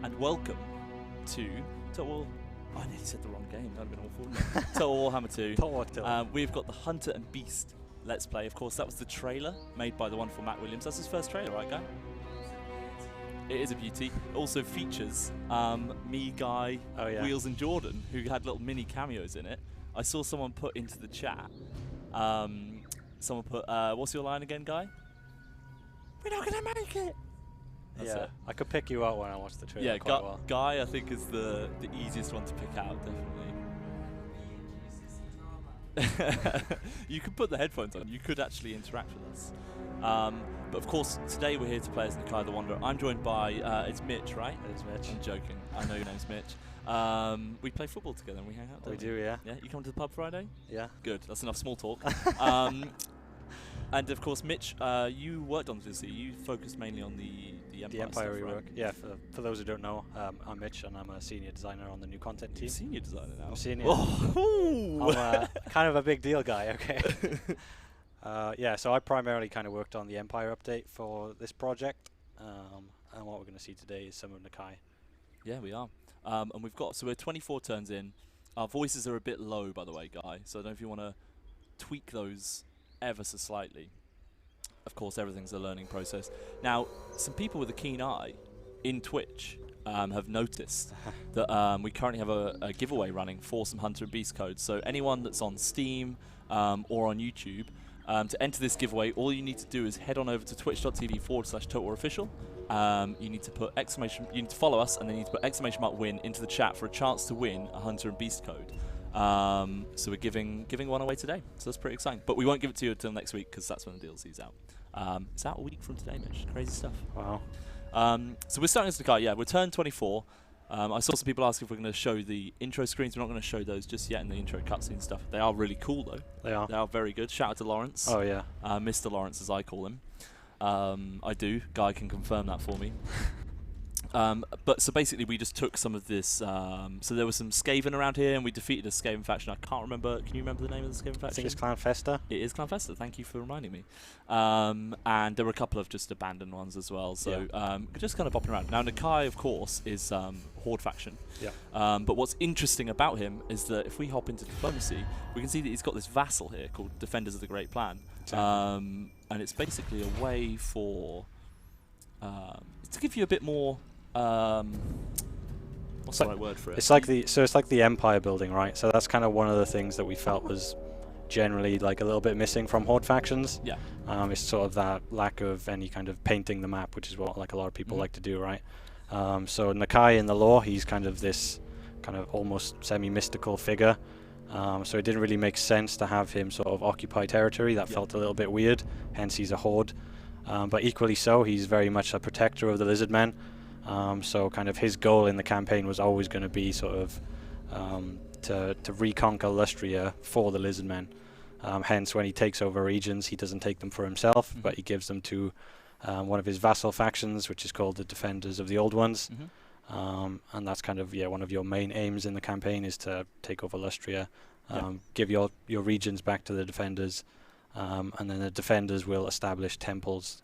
and welcome to Total. I nearly said the wrong game. That would have been awful. Total Warhammer 2. We've got the Hunter and Beast Let's Play. Of course, that was the trailer made by the wonderful Matt Williams. That's his first trailer, right, Guy? It is a beauty. It also features me, Guy, Wheels, and Jordan, who had little mini cameos in it. I saw someone put into the chat. Someone put, what's your line again, Guy? We're not gonna make it. That's it. I could pick you out when I watched the trailer. Yeah, Guy, I think is the easiest one to pick out, definitely. You could put the headphones on. You could actually interact with us. But of course, today we're here to play as Nakai the Wanderer. I'm joined by, it's Mitch, right? It is Mitch. I'm joking. I know your name's Mitch. We play football together and we hang out, don't we? We do, yeah. Yeah, you come to the pub Friday? Yeah. Good, that's enough small talk. And of course, Mitch, you worked on this. You focused mainly on the Empire rework. Right? Yeah, for those who don't know, I'm Mitch and I'm a senior designer on the new content team. You're senior designer now? I'm senior. Oh. I'm kind of a big deal guy, okay. Yeah, so I primarily kind of worked on the Empire update for this project. And what we're going to see today is some of Nakai. Yeah, we are. And we've got, so we're 24 turns in. Our voices are a bit low, by the way, Guy. So I don't know if you want to tweak those ever so slightly. Of course, everything's a learning process. Now, some people with a keen eye in Twitch have noticed that we currently have a giveaway running for some Hunter and Beast codes. So anyone that's on Steam or on YouTube, to enter this giveaway, all you need to do is head on over to twitch.tv/TotalWarOfficial. You need to put you need to follow us, and then you need to put !win into the chat for a chance to win a Hunter and Beast code. So we're giving one away today, so that's pretty exciting. But we won't give it to you until next week because that's when the DLC's out. It's out a week from today, Mitch. Crazy stuff. Wow. So we're starting as Nakai. Yeah, we're turn 24. I saw some people ask if we're going to show the intro screens. We're not going to show those just yet in the intro cutscene stuff. They are really cool though. They are. They are very good. Shout out to Lawrence. Oh yeah. Mr. Lawrence, as I call him. I do. Guy can confirm that for me. But so basically we just took some of this, so there was some Skaven around here and we defeated a Skaven faction. I can't remember, can you remember the name of the Skaven faction? I think it's Clan Festa. It is Clan Festa, thank you for reminding me. And there were a couple of just abandoned ones as well, so just kind of bopping around. Now Nakai, of course, is Horde faction. Yeah. But what's interesting about him is that if we hop into diplomacy, we can see that he's got this vassal here called Defenders of the Great Plan. Exactly. And it's basically a way for, to give you a bit more, what's the right word for it? It's like the empire building, right? So that's kind of one of the things that we felt was generally like a little bit missing from Horde factions. Yeah. It's sort of that lack of any kind of painting the map, which is what like a lot of people like to do, right? So Nakai in the lore, he's kind of this kind of almost semi-mystical figure. So it didn't really make sense to have him sort of occupy territory. That felt a little bit weird. Hence he's a Horde. But equally so, he's very much a protector of the Lizardmen. So kind of his goal in the campaign was always going to be sort of to reconquer Lustria for the Lizardmen. Hence, when he takes over regions, he doesn't take them for himself, but he gives them to one of his vassal factions, which is called the Defenders of the Old Ones. And that's kind of one of your main aims in the campaign is to take over Lustria, give your regions back to the Defenders, and then the Defenders will establish temples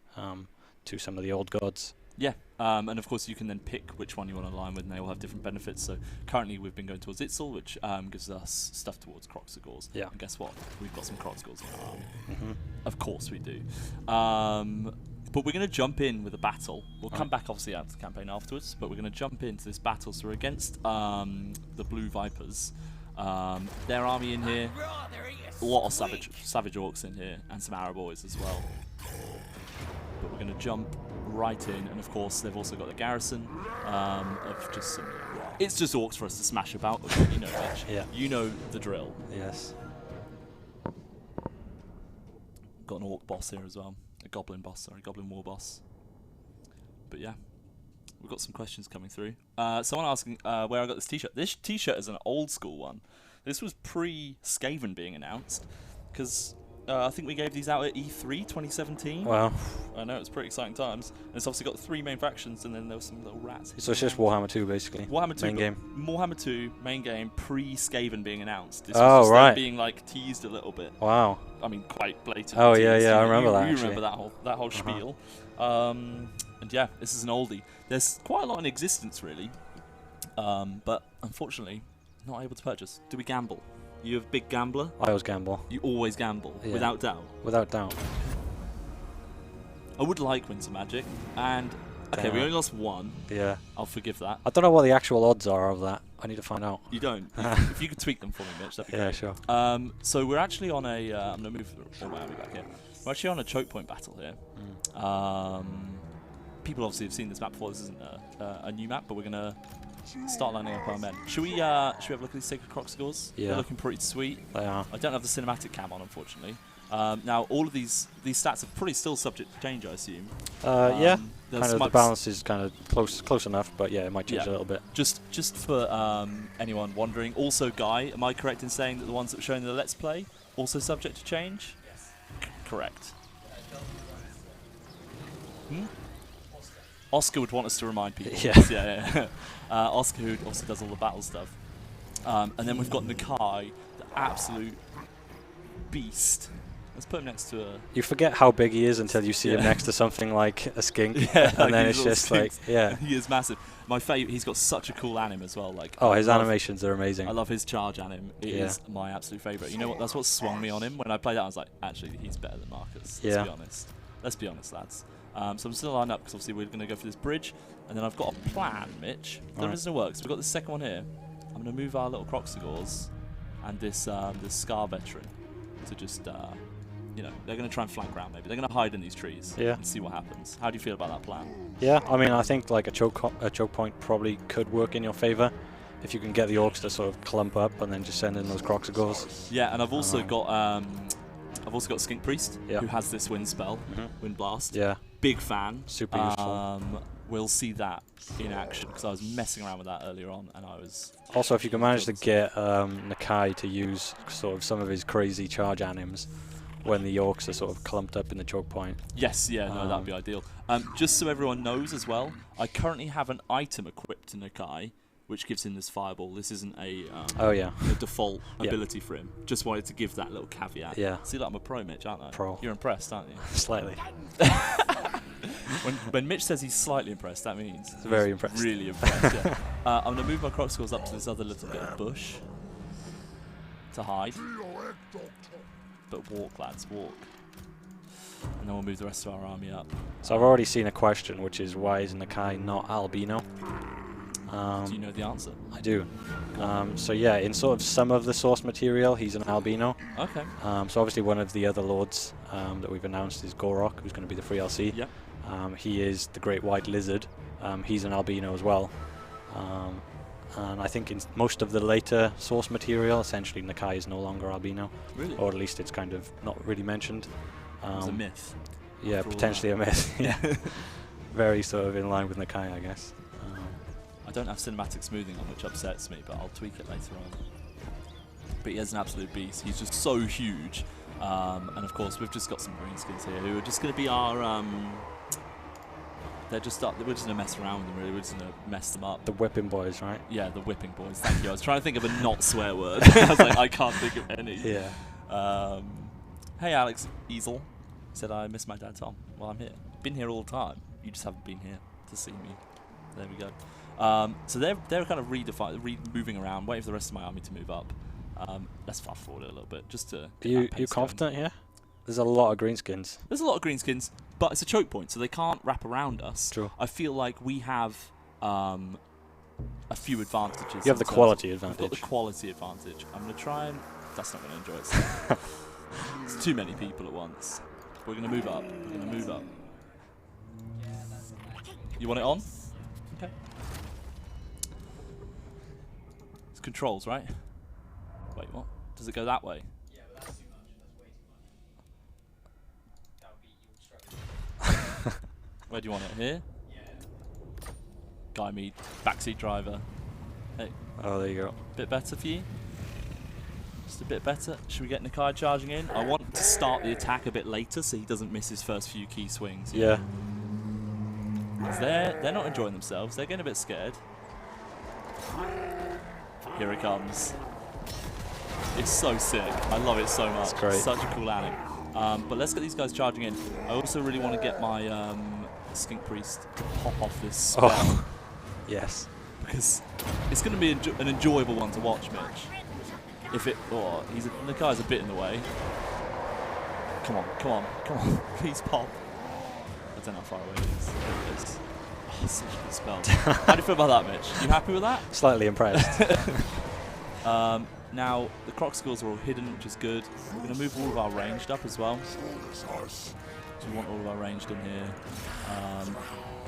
to some of the old gods. Yeah, and of course you can then pick which one you want to align with, and they all have different benefits. So currently we've been going towards Itzel, which gives us stuff towards Kroxigors. Yeah. And guess what? We've got some Kroxigors in our army. Of course we do. But we're going to jump in with a battle. We'll come back obviously out to the campaign afterwards, but we're going to jump into this battle. So we're against the Blue Vipers. Their army in here. A lot of savage orcs in here, and some Arab boys as well. But we're going to jump right in, and of course they've also got the garrison of just some. It's just orcs for us to smash about. You know, Mitch. Yeah. You know the drill. Yes. Got an orc boss here as well. A goblin boss, sorry, goblin war boss. But yeah, we've got some questions coming through. Someone asking where I got this t-shirt. This t-shirt is an old school one. This was pre-Skaven being announced, because I think we gave these out at E3 2017. Wow. I know, it's pretty exciting times. And it's obviously got 3 main factions, and then there were some little rats. So it's just Warhammer 2 basically. Warhammer 2 main game. Warhammer 2 main game pre-Skaven being announced. This Oh, was just right. being like teased a little bit. Wow. I mean, quite blatant. Oh yeah, teased. yeah, I remember that. You actually. remember that whole spiel. And yeah, this is an oldie. There's quite a lot in existence, really. But unfortunately, not able to purchase. Do we gamble? You a big gambler? I always gamble. You always gamble, Yeah. without doubt? Without doubt. I would like Winter Magic, and okay, we only lost one. Yeah. I'll forgive that. I don't know what the actual odds are of that. I need to find out. You don't? If you could tweak them for me, Mitch, that'd be Yeah, great. sure. So we're actually on a... I'm going to move all my army back here. We're actually on a choke point battle here. People obviously have seen this map before. This isn't a new map, but we're going to start lining up our men. Should we have a look at these Sacred Croc scores? Yeah. They're looking pretty sweet. They are. I don't have the cinematic cam on, unfortunately. Now, all of these stats are probably still subject to change, I assume. Yeah. There's Kind of the balance is kind of close enough, but yeah, it might change a little bit. Just for anyone wondering, also Guy, am I correct in saying that the ones that were shown in the Let's Play also subject to change? Yes. Correct. Oscar would want us to remind people. Yeah. Yeah. Oscar, who obviously does all the battle stuff. And then we've got Nakai, the absolute beast. Let's put him next to a... You forget how big he is until you see him next to something like a skink, and like then these it's little just skinks. like, yeah. He is massive. My favourite, he's got such a cool anim as well. Like, Oh, his animations are amazing. I love his charge anim. It is my absolute favourite. You know what? That's what swung me on him. When I played that, I was like, actually, he's better than Marcus. Let's be honest. Let's be honest, lads. So I'm still lined up because obviously we're going to go for this bridge, and then I've got a plan, Mitch. There is no work. So we've got the second one here. I'm going to move our little Croxigors and this Scar veteran to just, you know, they're going to try and flank around maybe. They're going to hide in these trees and see what happens. How do you feel about that plan? Yeah, I mean, I think like a choke point probably could work in your favour if you can get the orcs to sort of clump up and then just send in those Croxigors. Yeah, and I've also got Skink Priest who has this wind spell, Wind Blast. Yeah. Big fan. Super useful. We'll see that in action because I was messing around with that earlier on, and I was... Also, if you can manage to get Nakai to use sort of some of his crazy charge anims when the orcs are sort of clumped up in the choke point. Yes, yeah, no, that'd be ideal. Just so everyone knows as well, I currently have an item equipped to Nakai, which gives him this fireball. This isn't a default ability for him. Just wanted to give that little caveat. Yeah. See, like I'm a pro, Mitch, aren't I? Pro. You're impressed, aren't you? Slightly. When Mitch says he's slightly impressed, that means he's very impressed. Really impressed. Yeah. I'm gonna move my Croxigors up to this other little bit of bush to hide. But walk, lads, walk. And then we'll move the rest of our army up. So I've already seen a question, which is why is Nakai not albino? Do you know the answer? I do. So yeah, in sort of some of the source material, he's an albino. Okay. So obviously one of the other lords that we've announced is Gorok, who's going to be the free LC. Yep. He is the Great White Lizard. He's an albino as well. And I think in most of the later source material, essentially Nakai is no longer albino. Really? Or at least it's kind of not really mentioned. It's a myth. Yeah, potentially a myth. Yeah. Very sort of in line with Nakai, I guess. I don't have cinematic smoothing on, which upsets me, but I'll tweak it later on. But he is an absolute beast. He's just so huge. And of course, we've just got some greenskins here who are just going to be our... we're just going to mess around with them, really. We're just going to mess them up. The whipping boys, right? Yeah, the whipping boys. Thank you. I was trying to think of a not swear word. I was like, I can't think of any. Yeah. Hey, Alex Easel. Said I miss my dad, Tom. Well, I'm here. Been here all the time. You just haven't been here to see me. There we go. So they're kind of moving around, waiting for the rest of my army to move up. Let's fast forward it a little bit, just to. You confident here? There's a lot of greenskins. There's a lot of greenskins, but it's a choke point, so they can't wrap around us. True. I feel like we have a few advantages. You have the quality advantage. We've got the quality advantage. I'm going to try and... That's not going to enjoy it. It's too many people at once. We're going to move up. We're going to move up. You want it on? Okay. It's controls, right? Wait, what? Does it go that way? Yeah, but that's too much. That's way too much. That would be... You would struggle. Where do you want it? Here? Yeah. Guy me, backseat driver. Hey. Oh, there you go. Bit better for you? Just a bit better. Should we get Nakai charging in? I want to start the attack a bit later so he doesn't miss his first few key swings. Yeah. They're not enjoying themselves. They're getting a bit scared. Here it comes. It's so sick. I love it so much. It's great. Such a cool anim. But let's get these guys charging in. I also really want to get my Skink Priest to pop off this spell. Oh, yes. Because it's going to be an enjoyable one to watch, Mitch. If it... Oh, Nakai's a bit in the way. Come on, come on, come on. Please pop. I don't know how far away it is. There it is. Oh, such a good spell. How do you feel about that, Mitch? You happy with that? Slightly impressed. Now, the Crocscores are all hidden, which is good. We're going to move all of our ranged up as well. So we want all of our ranged in here.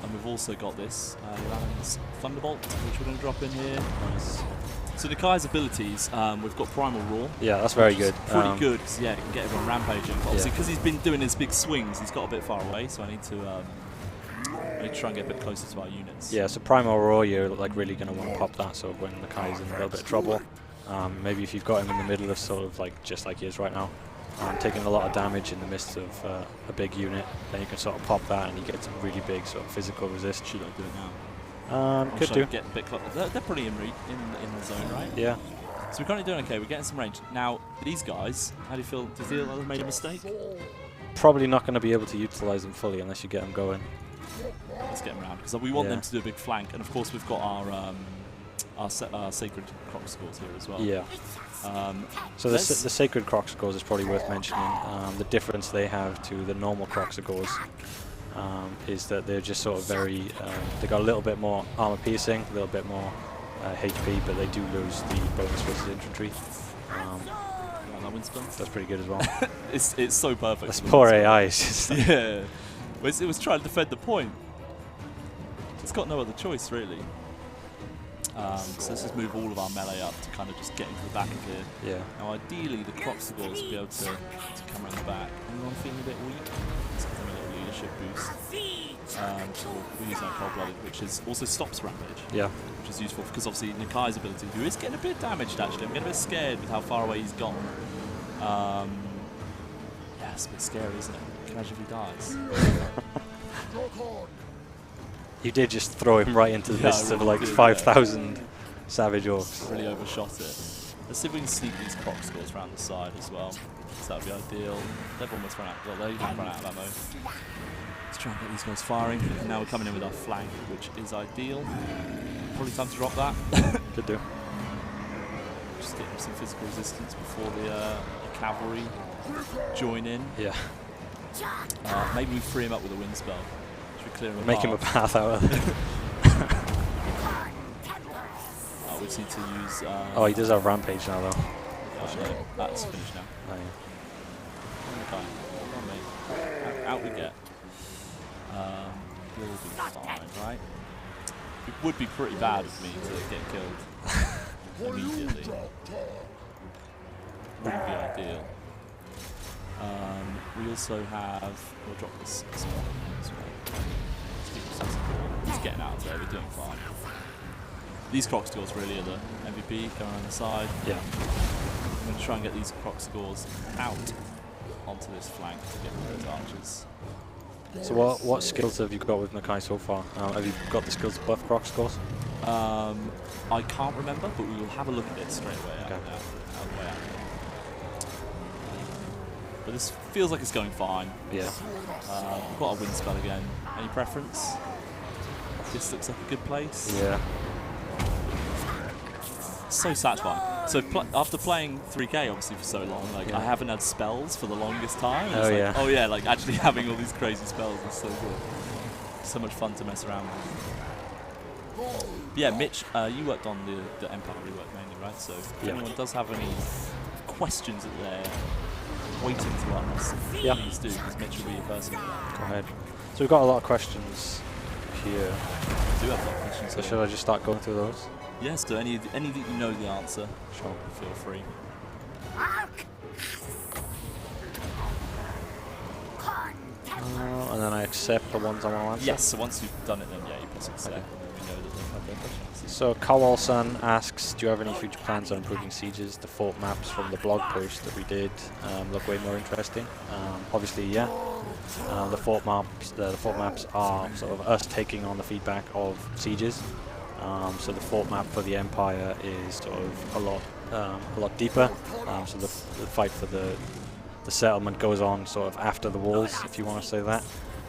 And we've also got this Lan's Thunderbolt, which we're going to drop in here. Nice. So Nakai's abilities, we've got Primal Roar. Yeah, that's very good. Pretty good, because yeah, it can get everyone rampaging. But obviously, because he's been doing his big swings, he's got a bit far away, so I need to try and get a bit closer to our units. Yeah, so Primal Roar, you're like really going to want to pop that sort of when Nakai's in a little bit of trouble. Maybe if you've got him in the middle of sort of like just like he is right now, taking a lot of damage in the midst of a big unit, then you can sort of pop that and you get some really big sort of physical resist. Should I do it now? Could do. Get a bit closer. They're pretty in the zone, right? Yeah. So we're currently doing okay. We're getting some range. Now, these guys, how do you feel? Do you feel like they've made a mistake? Probably not going to be able to utilize them fully unless you get them going. Let's get them around, because we want them to do a big flank. And of course, we've got our Sacred Crocscores here as well. Yeah. So the Sacred Crocscores is probably worth mentioning. The difference they have to the normal Crocscores is that they're just sort of very, they got a little bit more armor piercing, a little bit more HP, but they do lose the bonus versus infantry. That Winston? That's pretty good as well. it's so perfect. This poor AI is just like yeah. It was trying to defend the point. It's got no other choice, really. So let's just move all of our melee up to kind of just get into the back of here. Yeah. Now, ideally, the Crocscores will be able to come around the back. Anyone feeling a bit weak? Let's give them a little leadership boost. So we'll use our Cold-Blooded, which also stops Rampage. Yeah. Which is useful, because obviously Nakai's ability, who is getting a bit damaged actually. I'm getting a bit scared with how far away he's gone. Yeah, it's a bit scary, isn't it? Can you imagine if he dies? You did just throw him right into the midst of like 5,000 savage orcs. Really overshot it. Let's see if we can sneak these Crocscores around the side as well. So that would be ideal. They've almost run out. Well, they've run out of ammo. Let's try and get these guys firing. And now we're coming in with our flank, which is ideal. Probably time to drop that. Could do. Just get some physical resistance before the cavalry join in. Yeah. Maybe we free him up with a wind spell. Clear him Make him a path out of it. we just need to use... oh, he does have Rampage now, though. Yeah, that's finished now. Oh, yeah. Okay. Out we get. We'll be fine, right? It would be pretty bad of me to get killed immediately. Wouldn't be ideal. We also have... We'll drop this as well. He's getting out of there, we're doing fine. These Crocscores really are the MVP, going around the side. Yeah. I'm going to try and get these Crocscores out onto this flank to get rid of those archers. So what skills have you got with Nakai so far? Have you got the skills to buff Crocscores? I can't remember, but we will have a look at it straight away. Okay. Out of the way out. But this feels like it's going fine. Yeah. We've got a wind spell again. Any preference? This looks like a good place. Yeah. So satisfying. So after playing 3K obviously for so long, like Yeah. I haven't had spells for the longest time. Oh, It's like, yeah. oh yeah, like actually having all these crazy spells is so good. So much fun to mess around with. But yeah, Mitch, you worked on the Empire rework mainly, right? So if Yeah. anyone does have any questions that they're waiting to ask, Yeah. please do, because Mitch will be your person. Go ahead. So we've got a lot of questions here. I do have a lot of questions. So here. should I just start going through those? Yes, to any that you know the answer, Sure. feel free. And then I accept the ones I want to answer? Yes, so once you've done it, then yeah, you press accept, and then we know that they've had their questions. So Kowal-san asks, do you have any future plans on improving sieges? The fort maps from the blog post that we did look way more interesting. Obviously, yeah. The fort maps are sort of us taking on the feedback of sieges. So the fort map for the Empire is sort of a lot deeper. So the fight for the settlement goes on sort of after the walls, if you want to say that.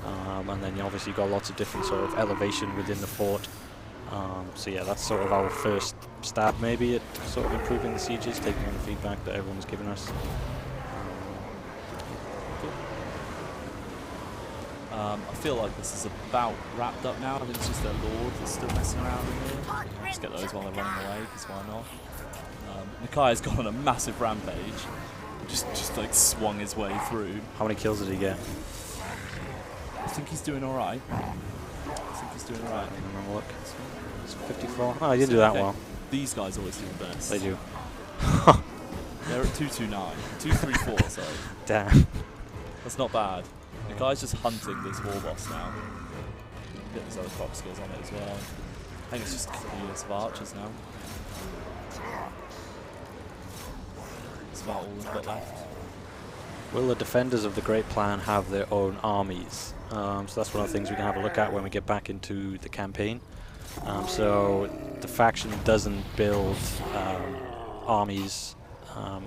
and then you obviously got lots of different sort of elevation within the fort. So yeah, that's sort of our first stab maybe at sort of improving the sieges, taking on the feedback that everyone's given us. I feel like this is about wrapped up now. I think it's just their lord that's still messing around in here. Just get those while they're running away, because why not? Nakai's gone on a massive rampage. Just like swung his way through. How many kills did he get? I think he's doing alright. Have a look. It's 54. Oh, he didn't do that well. These guys always do the best. They do. They're at 229. 234, sorry. Damn. That's not bad. The guy's just hunting this war boss now. Get these other croc skills on it as well. I think it's just a couple of units of archers now. That's about all we've got left. Will the defenders of the Great Plan have their own armies? So that's one of the things we can have a look at when we get back into the campaign. So the faction doesn't build armies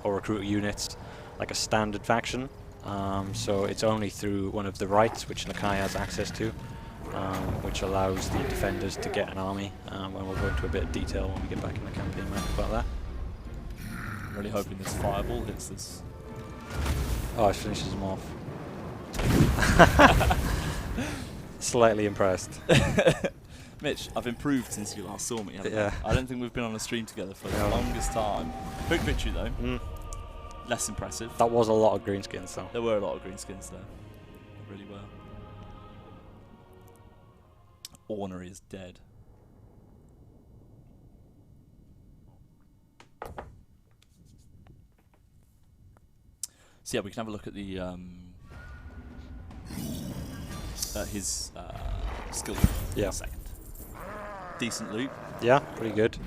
or recruit units like a standard faction. So it's only through one of the rites, which Nakai has access to, which allows the defenders to get an army. And we'll go into a bit of detail when we get back in the campaign map about that. I'm really hoping this fireball hits this. Oh, it finishes him off. Slightly impressed. Mitch, I've improved since you last saw me, haven't Yeah. I don't think we've been on a stream together for the longest time. Quick victory though. Less impressive. That was a lot of greenskins though. There were a lot of greenskins there. Really were. Ornery is dead. So yeah, we can have a look at the his skill in a second. Decent loot. Yeah, pretty good.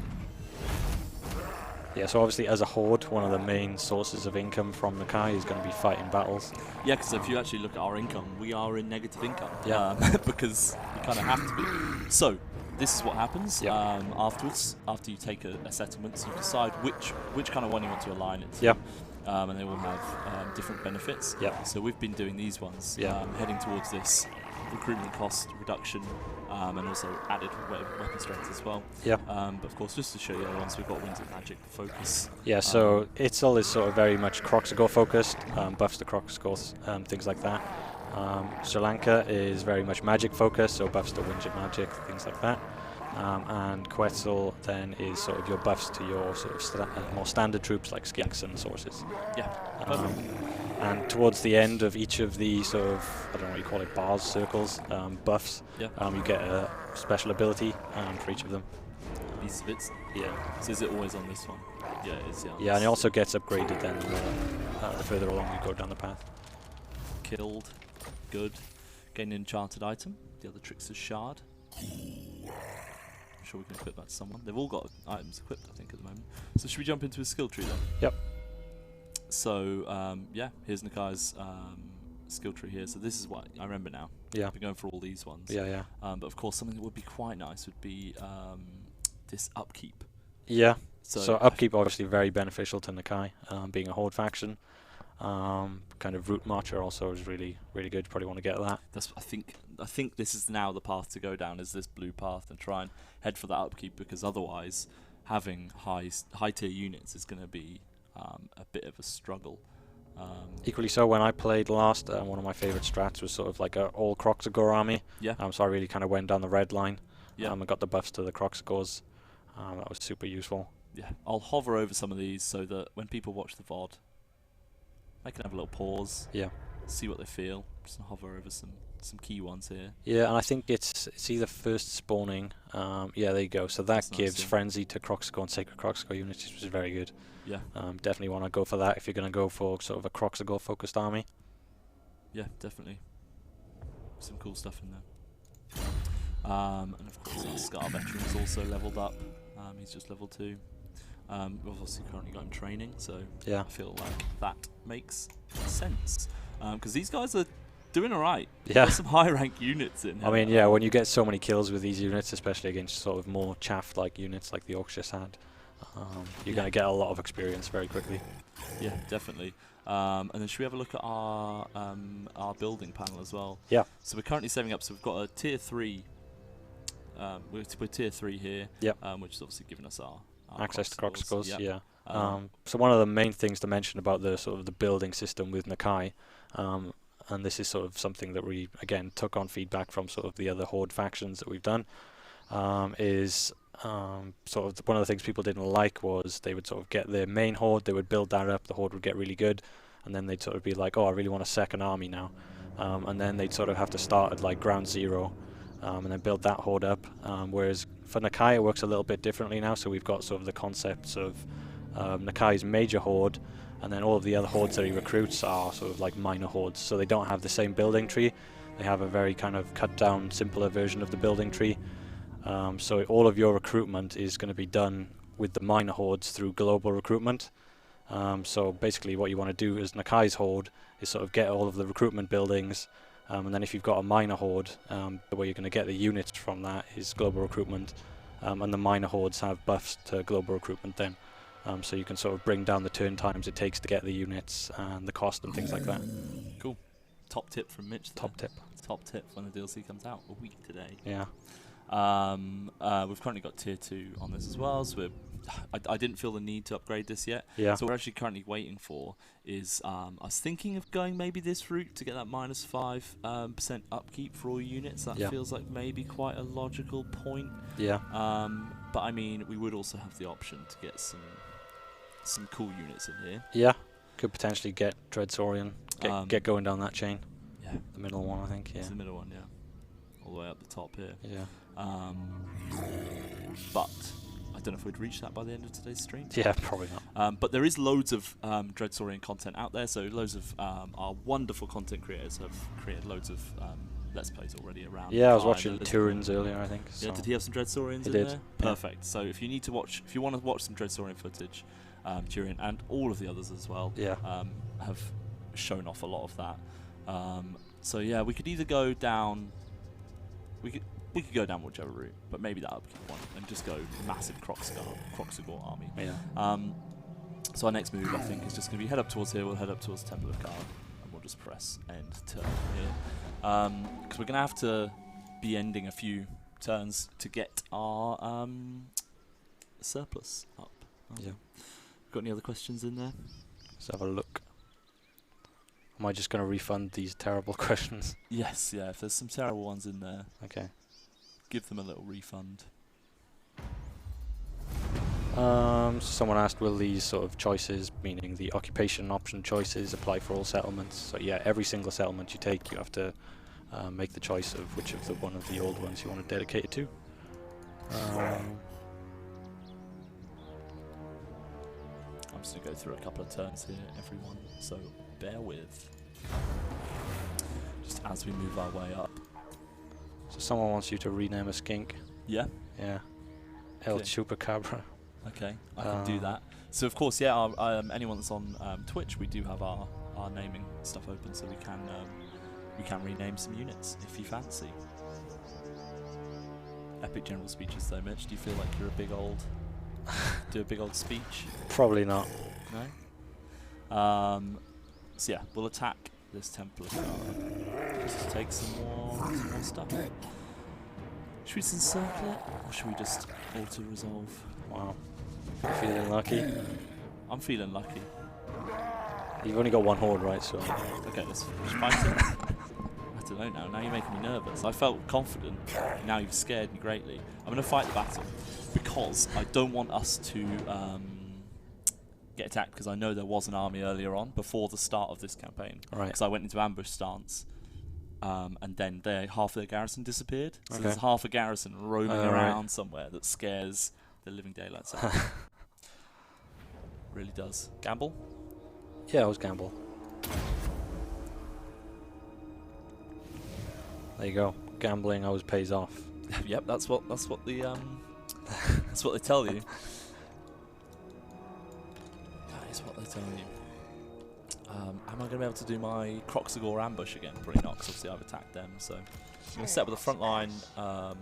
Yeah, so obviously as a horde, one of the main sources of income from Nakai is going to be fighting battles. Yeah, because if you actually look at our income, we are in negative income. Yeah. Because you kind of have to be. So this is what happens afterwards. After you take a settlement, so you decide which kind of one you want to align it to. Yeah. And they will have different benefits. Yeah. So we've been doing these ones, heading towards this recruitment cost reduction, and also added weapon strength as well. Yeah. But of course, just to show you the other ones, we've got Winds of Magic focus. Yeah, so Itzel is sort of very much Kroxigor focused, buffs to Kroxigors, things like that. Sri Lanka is very much magic focused, so buffs to Winds of Magic, things like that. And Quetzal then is sort of your buffs to your sort of more standard troops like skinks and sources. Yeah. And towards the end of each of the sort of, I don't know what you call it, bars, circles, buffs, you get a special ability for each of them. These bits. Yeah. So is it always on this one? Yeah, it is. Yeah, and it also gets upgraded then the further along you go down the path. Killed. Good. Gain an enchanted item. The other Trickster's Shard. I'm sure we can equip that to someone. They've all got items equipped, I think, at the moment. So should we jump into a skill tree then? Yep. So, yeah, here's Nakai's skill tree here. So this is what I remember now. Yeah. I've been going for all these ones. Yeah, yeah. But of course, something that would be quite nice would be this upkeep. Yeah. So, So upkeep obviously very beneficial to Nakai, being a horde faction. Kind of route marcher also is really good. Probably want to get that. That's I think this is now the path to go down, is this blue path, and try and head for that upkeep, because otherwise having high tier units is going to be a bit of a struggle. Equally so, when I played last, one of my favourite strats was sort of like a all Kroxigor army. Yeah. So I really kind of went down the red line. Yeah. And got the buffs to the Kroxigors. That was super useful. Yeah. I'll hover over some of these so that when people watch the VOD, they can have a little pause. Yeah. See what they feel. Just hover over some key ones here. Yeah, and I think it's either first spawning. Yeah, there you go. So that That's nice, gives yeah. frenzy to Kroxigor and Sacred Kroxigor units, which is very good. Yeah. Definitely want to go for that if you're going to go for sort of a Kroxigor focused army. Yeah, definitely. Some cool stuff in there. And of course our Scar Veteran is also leveled up. He's just level 2. We've obviously currently got him training, so Yeah. I feel like that makes sense. Because these guys are doing alright. Yeah. There's some high rank units in here. I mean, yeah, when you get so many kills with these units, especially against sort of more chaff-like units like the Orcs just had, you're going to get a lot of experience very quickly. Yeah, definitely. And then should we have a look at our building panel as well? Yeah. So we're currently saving up. So we've got a tier 3. We're tier 3 here. Yep. Which is obviously giving us our Access to Croxicles. Yep. Yeah. So one of the main things to mention about the sort of the building system with Nakai, and this is sort of something that we again took on feedback from sort of the other Horde factions that we've done, is sort of one of the things people didn't like was they would sort of get their main Horde, they would build that up, the Horde would get really good, and then they'd sort of be like, oh, I really want a second army now, and then they'd sort of have to start at like ground zero, and then build that Horde up, whereas for Nakai it works a little bit differently now. So we've got sort of the concepts of Nakai's major Horde, and then all of the other Hordes that he recruits are sort of like minor Hordes, so they don't have the same building tree. They have a very kind of cut down, simpler version of the building tree. So all of your recruitment is going to be done with the minor Hordes through global recruitment. So basically what you want to do as Nakai's Horde is sort of get all of the recruitment buildings, and then if you've got a minor Horde, the way you're going to get the units from that is global recruitment, and the minor Hordes have buffs to global recruitment then. So you can sort of bring down the turn times it takes to get the units and the cost and things like that. Cool. Top tip from Mitch there. Top tip. Top tip when the DLC comes out a week today. Yeah. We've currently got tier 2 on this as well, so I didn't feel the need to upgrade this yet. Yeah. So what we're actually currently waiting for is I was thinking of going maybe this route to get that -5% upkeep for all units. That feels like maybe quite a logical point. Yeah. But I mean, we would also have the option to get some cool units in here. Yeah. Could potentially get Dreadsaurian, get going down that chain. Yeah. The middle one, I think. Yeah. It's the middle one, yeah. All the way up the top here. Yeah. But I don't know if we'd reach that by the end of today's stream. Yeah, probably not. But there is loads of Dreadsaurian content out there, so loads of our wonderful content creators have created loads of Let's Plays already around. Yeah, I was watching Turin's earlier, I think. Yeah, did he have some Dreadsaurians in there? Perfect. So if you need to watch, if you want to watch some Dreadsaurian footage, Turin and all of the others as well, have shown off a lot of that. So yeah, we could either go down. We could go down whichever route, but maybe that upkeep one, and just go massive Croxigor army. Yeah. So our next move, I think, is just going to be head up towards here. We'll head up towards Temple of Kara, and we'll just press end turn here. Because we're going to have to be ending a few turns to get our surplus up. Yeah. Got any other questions in there? Let's have a look. Am I just going to refund these terrible questions? Yes, yeah. If there's some terrible ones in there, Okay. give them a little refund. Someone asked, will these sort of choices, meaning the occupation option choices, apply for all settlements? So yeah, every single settlement you take, you have to make the choice of which of one of the old ones you want to dedicate it to. I'm just going to go through a couple of turns here, everyone, so bear with. Just as we move our way up. So someone wants you to rename a skink. Yeah? Yeah. El Okay. Chupacabra. Okay, I can do that. So of course, yeah, anyone that's on Twitch, we do have our naming stuff open, so we can rename some units if you fancy. Epic general speeches though, Mitch. Do you feel like you're a big old do a big old speech? Probably not. No. So yeah, we'll attack this Temple of Kara. Just take some more stuff. Should we just encircle it, or should we just auto-resolve? Wow. You're feeling lucky? I'm feeling lucky. You've only got one horde, right? So. Okay, let's fight it. I don't know now. Now you're making me nervous. I felt confident. Now you've scared me greatly. I'm going to fight the battle because I don't want us to get attacked, because I know there was an army earlier on before the start of this campaign. Right. Because I went into ambush stance. And then half their garrison disappeared. So Okay. there's half a garrison roaming around somewhere that scares the living daylights out. Really does. Gamble? Yeah, it was gamble. There you go. Gambling always pays off. Yep, that's what the that's what they tell you. That is what they tell you. Am I going to be able to do my Croxigor ambush again? Probably not, because obviously I've attacked them. So I'm going to set up with the front line of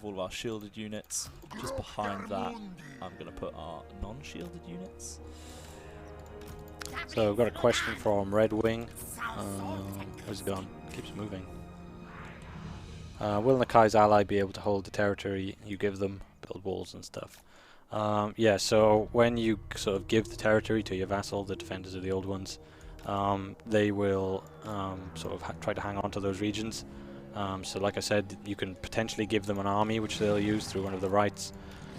all of our shielded units. Just behind that, I'm going to put our non-shielded units. So I've got a question from Red Wing. Where's it gone? Keeps moving. Will Nakai's ally be able to hold the territory you give them, build walls and stuff? Yeah, so when you sort of give the territory to your vassal, the defenders of the old ones, they will sort of try to hang on to those regions. So like I said, you can potentially give them an army which they'll use through one of the rites.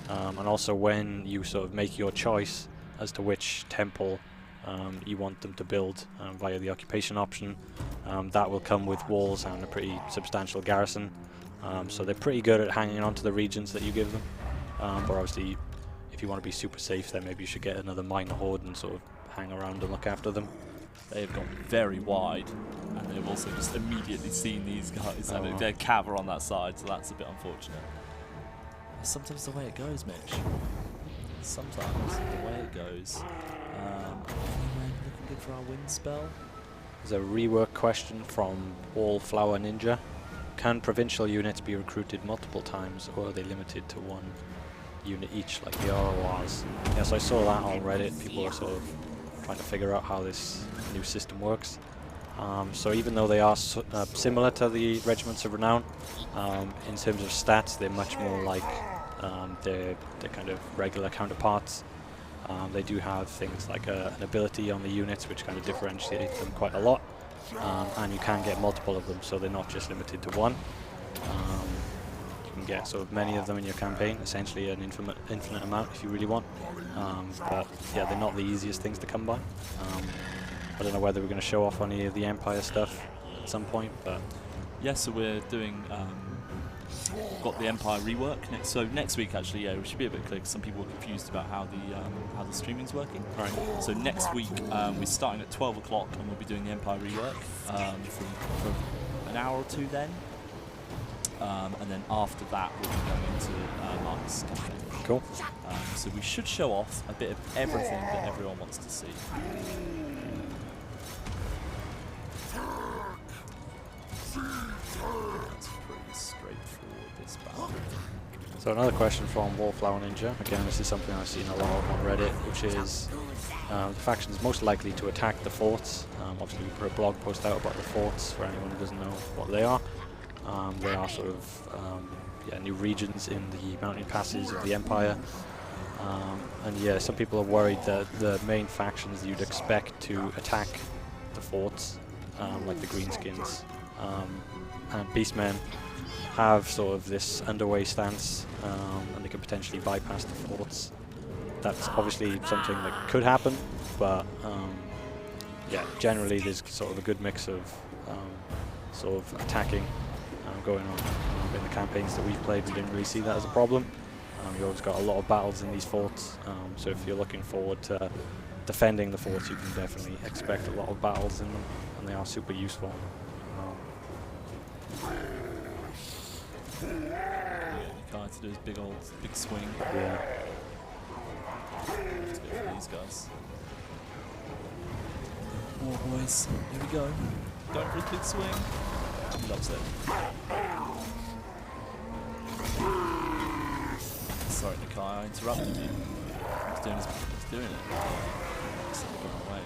And also when you sort of make your choice as to which temple you want them to build via the occupation option, that will come with walls and a pretty substantial garrison. So they're pretty good at hanging on to the regions that you give them. But obviously, if you want to be super safe, then maybe you should get another minor horde and sort of hang around and look after them. They've gone very wide, and they've also just immediately seen these guys having their cav on that side, so that's a bit unfortunate. Sometimes the way it goes, Mitch. Sometimes the way it goes. Anyway, looking good for our wind spell. There's a rework question from Wallflower Ninja. Can provincial units be recruited multiple times, or are they limited to one unit each, like the RORs? Yes, I saw that on Reddit. People are sort of trying to figure out how this new system works. So even though they are similar to the Regiments of Renown, in terms of stats, they're much more like their kind of regular counterparts. They do have things like an ability on the units which kind of differentiate them quite a lot, and you can get multiple of them, so they're not just limited to one. You can get sort of many of them in your campaign, essentially an infinite amount if you really want. But yeah, they're not the easiest things to come by. I don't know whether we're going to show off any of the Empire stuff at some point, but yeah, so we're doing got the Empire rework next. So next week, actually, yeah, we should be a bit clear because some people were confused about how the streaming's working. right. So next week we're starting at 12 o'clock and we'll be doing the Empire rework for an hour or two then. And then after that we'll be going into Mark's campaign. Cool. So we should show off a bit of everything that everyone wants to see. That's pretty straightforward, this battle. So another question from Wallflower Ninja. Again, this is something I've seen a lot of on Reddit, which is the factions most likely to attack the forts. Obviously we put a blog post out about the forts for anyone who doesn't know what they are. They are sort of new regions in the mountain passes of the Empire. And yeah, some people are worried that the main factions you'd expect to attack the forts, like the Greenskins and Beastmen, have sort of this underway stance, and they can potentially bypass the forts. That's obviously something that could happen, but yeah, generally there's sort of a good mix of sort of attacking going on in the campaigns that we've played. We didn't really see that as a problem. You've always got a lot of battles in these forts, so if you're looking forward to defending the forts, you can definitely expect a lot of battles in them, and they are super useful. Nakai to do his big swing. Yeah. Let's go for these guys. Oh boys, here we go. Going for his big swing. He loves it. Sorry, Nakai, I interrupted you. He's doing it. It's not going away.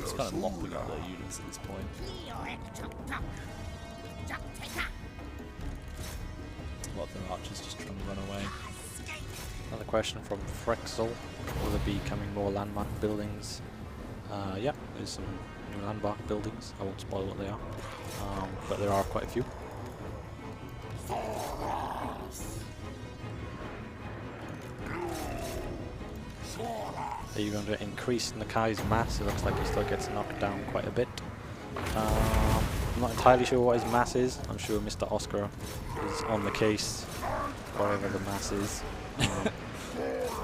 He's kind of mopping up their units at this point. A lot of their archers just trying to run away. Another question from Frexel. Will there be coming more landmark buildings? Yeah, there's some new landmark buildings. I won't spoil what they are, but there are quite a few. Are you going to increase Nakai's mass? It looks like he still gets knocked down quite a bit. I'm not entirely sure what his mass is. I'm sure Mr. Oscar is on the case, whatever the mass is.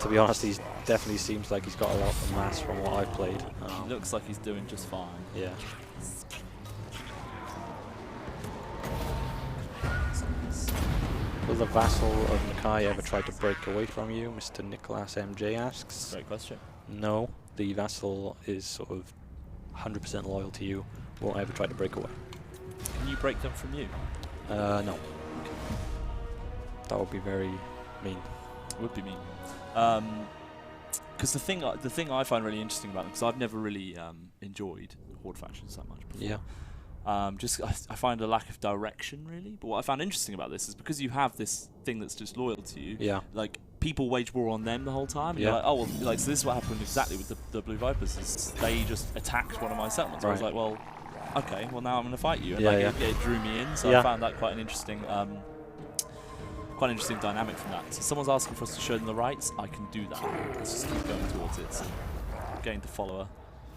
To be honest, he definitely seems like he's got a lot of mass from what I've played. He looks like he's doing just fine. Yeah. Will the Vassal of Nakai ever try to break away from you? Mr. Nicholas MJ asks. Great question. No, the Vassal is sort of 100% loyal to you, won't ever try to break away. Can you break them from you? No. That would be very mean. Would be mean. because the thing I find really interesting about them, because I've never really enjoyed Horde factions that much before. Yeah. I find a lack of direction really. But what I found interesting about this is because you have this thing that's just loyal to you. Yeah. Like people wage war on them the whole time. And Yeah. You're like, oh well, like so this is what happened exactly with the Blue Vipers. Is they just attacked one of my settlements. I was like, well, okay, well now I'm going to fight you. And it drew me in. So I found that quite an interesting. Quite an interesting dynamic from that. So someone's asking for us to show them the rights. I can do that. Let's just keep going towards it. So gain the follower.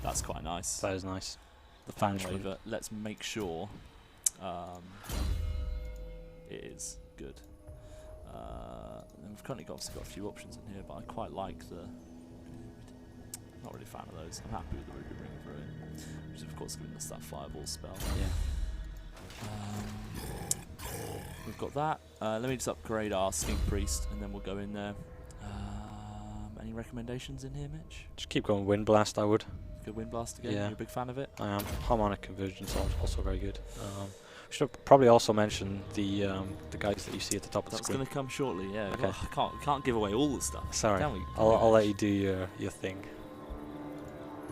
That's quite nice. That is nice. The fan waver. Let's make sure it is good. And we've currently obviously got a few options in here, but I quite like the. Not really a fan of those. I'm happy with the Ruby Ring for it, which is of course giving us that fireball spell. Yeah. We've got that. Let me just upgrade our Stink Priest, and then we'll go in there. Any recommendations in here, Mitch? Just keep going Wind Blast, I would. Good Wind Blast again. Yeah. You're a big fan of it? I am. Harmonic Convergence also very good. We should probably also mention the guys that you see at the top of the That's screen. going to come shortly, yeah. Okay. Well, we can't give away all the stuff. Sorry. Can we? I'll let you do your thing.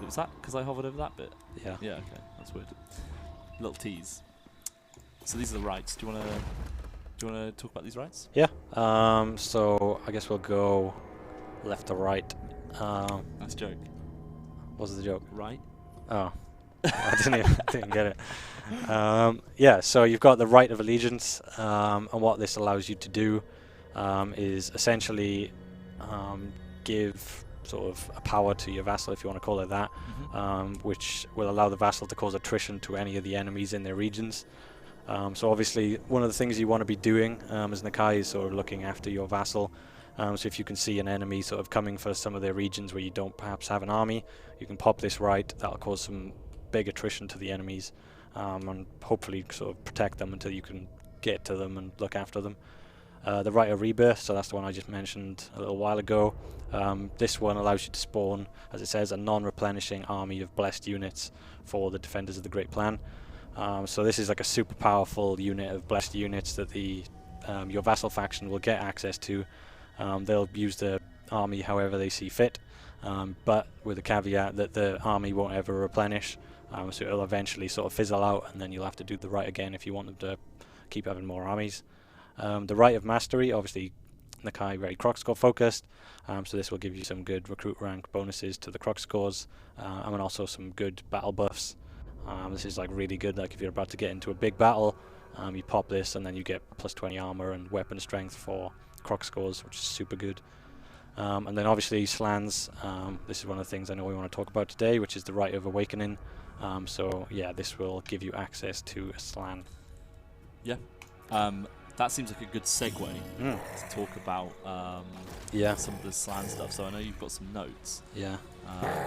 Was that because I hovered over that bit? Yeah. Yeah, okay. That's weird. Little tease. So these are the rights. Do you want to talk about these rights? Yeah. So I guess we'll go left to right. Nice joke. What's the joke? Right. Oh, I didn't get it. Yeah. So you've got the Right of Allegiance, and what this allows you to do is essentially give sort of a power to your vassal, if you want to call it that, which will allow the vassal to cause attrition to any of the enemies in their regions. So obviously one of the things you want to be doing as Nakai is sort of looking after your vassal. So if you can see an enemy sort of coming for some of their regions where you don't perhaps have an army, you can pop this right. That'll cause some big attrition to the enemies, and hopefully sort of protect them until you can get to them and look after them. The Right of Rebirth, so that's the one I just mentioned a little while ago. This one allows you to spawn, as it says, a non-replenishing army of blessed units for the defenders of the Great Plan. So this is like a super powerful unit of blessed units that your vassal faction will get access to. They'll use the army however they see fit, but with the caveat that the army won't ever replenish, so it'll eventually sort of fizzle out, and then you'll have to do the right again if you want them to keep having more armies. The Right of Mastery, obviously Nakai very Croc score focused, so this will give you some good recruit rank bonuses to the Croc scores, and also some good battle buffs. This is like really good, like if you're about to get into a big battle, you pop this and then you get plus 20 armor and weapon strength for Croc scores, which is super good. And then obviously Slans, this is one of the things I know we want to talk about today, which is the Right of Awakening. So yeah, this will give you access to a Slan. Yeah. That seems like a good segue to talk about some of the Slan stuff. So I know you've got some notes. Yeah.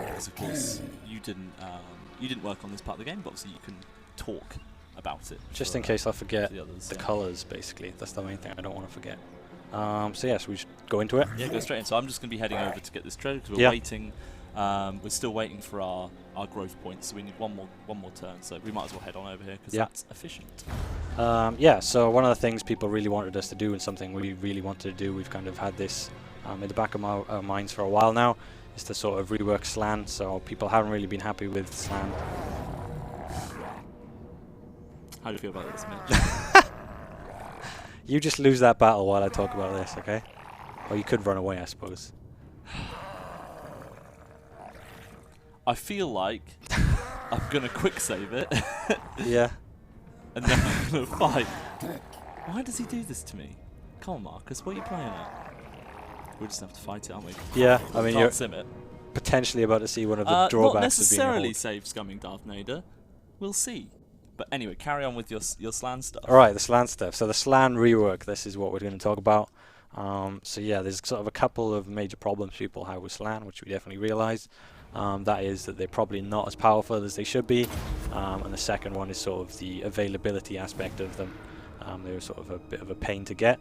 Because of course you didn't work on this part of the game, but obviously you can talk about it. Just in case I forget the colours, basically. That's the main thing I don't want to forget. So yes, we should go into it. Yeah, go straight in. So I'm just going to be heading over to get this treasure because we're waiting. We're still waiting for our growth points, so we need one more turn. So we might as well head on over here because that's efficient. Yeah. So one of the things people really wanted us to do, and something we really wanted to do, we've kind of had this in the back of our minds for a while now, is to sort of rework Slan. So people haven't really been happy with Slan. How do you feel about this, Mitch? You just lose that battle while I talk about this, okay? Or you could run away, I suppose. I feel like I'm going to quick save it. Yeah. And then I'm going to fight. Why does he do this to me? Come on, Marcus, what are you playing at? We'll just have to fight it, aren't we? Yeah, I mean, you're sim it. potentially about to see one of the drawbacks not of being a necessarily horde. save Scumming Darth Vader. We'll see. But anyway, carry on with your Slan stuff. Alright, the Slan stuff. So the Slan rework, this is what we're going to talk about. So yeah, there's sort of a couple of major problems people have with Slan, which we definitely realise. That is that they're probably not as powerful as they should be. And the second one is sort of the availability aspect of them. They're sort of a bit of a pain to get.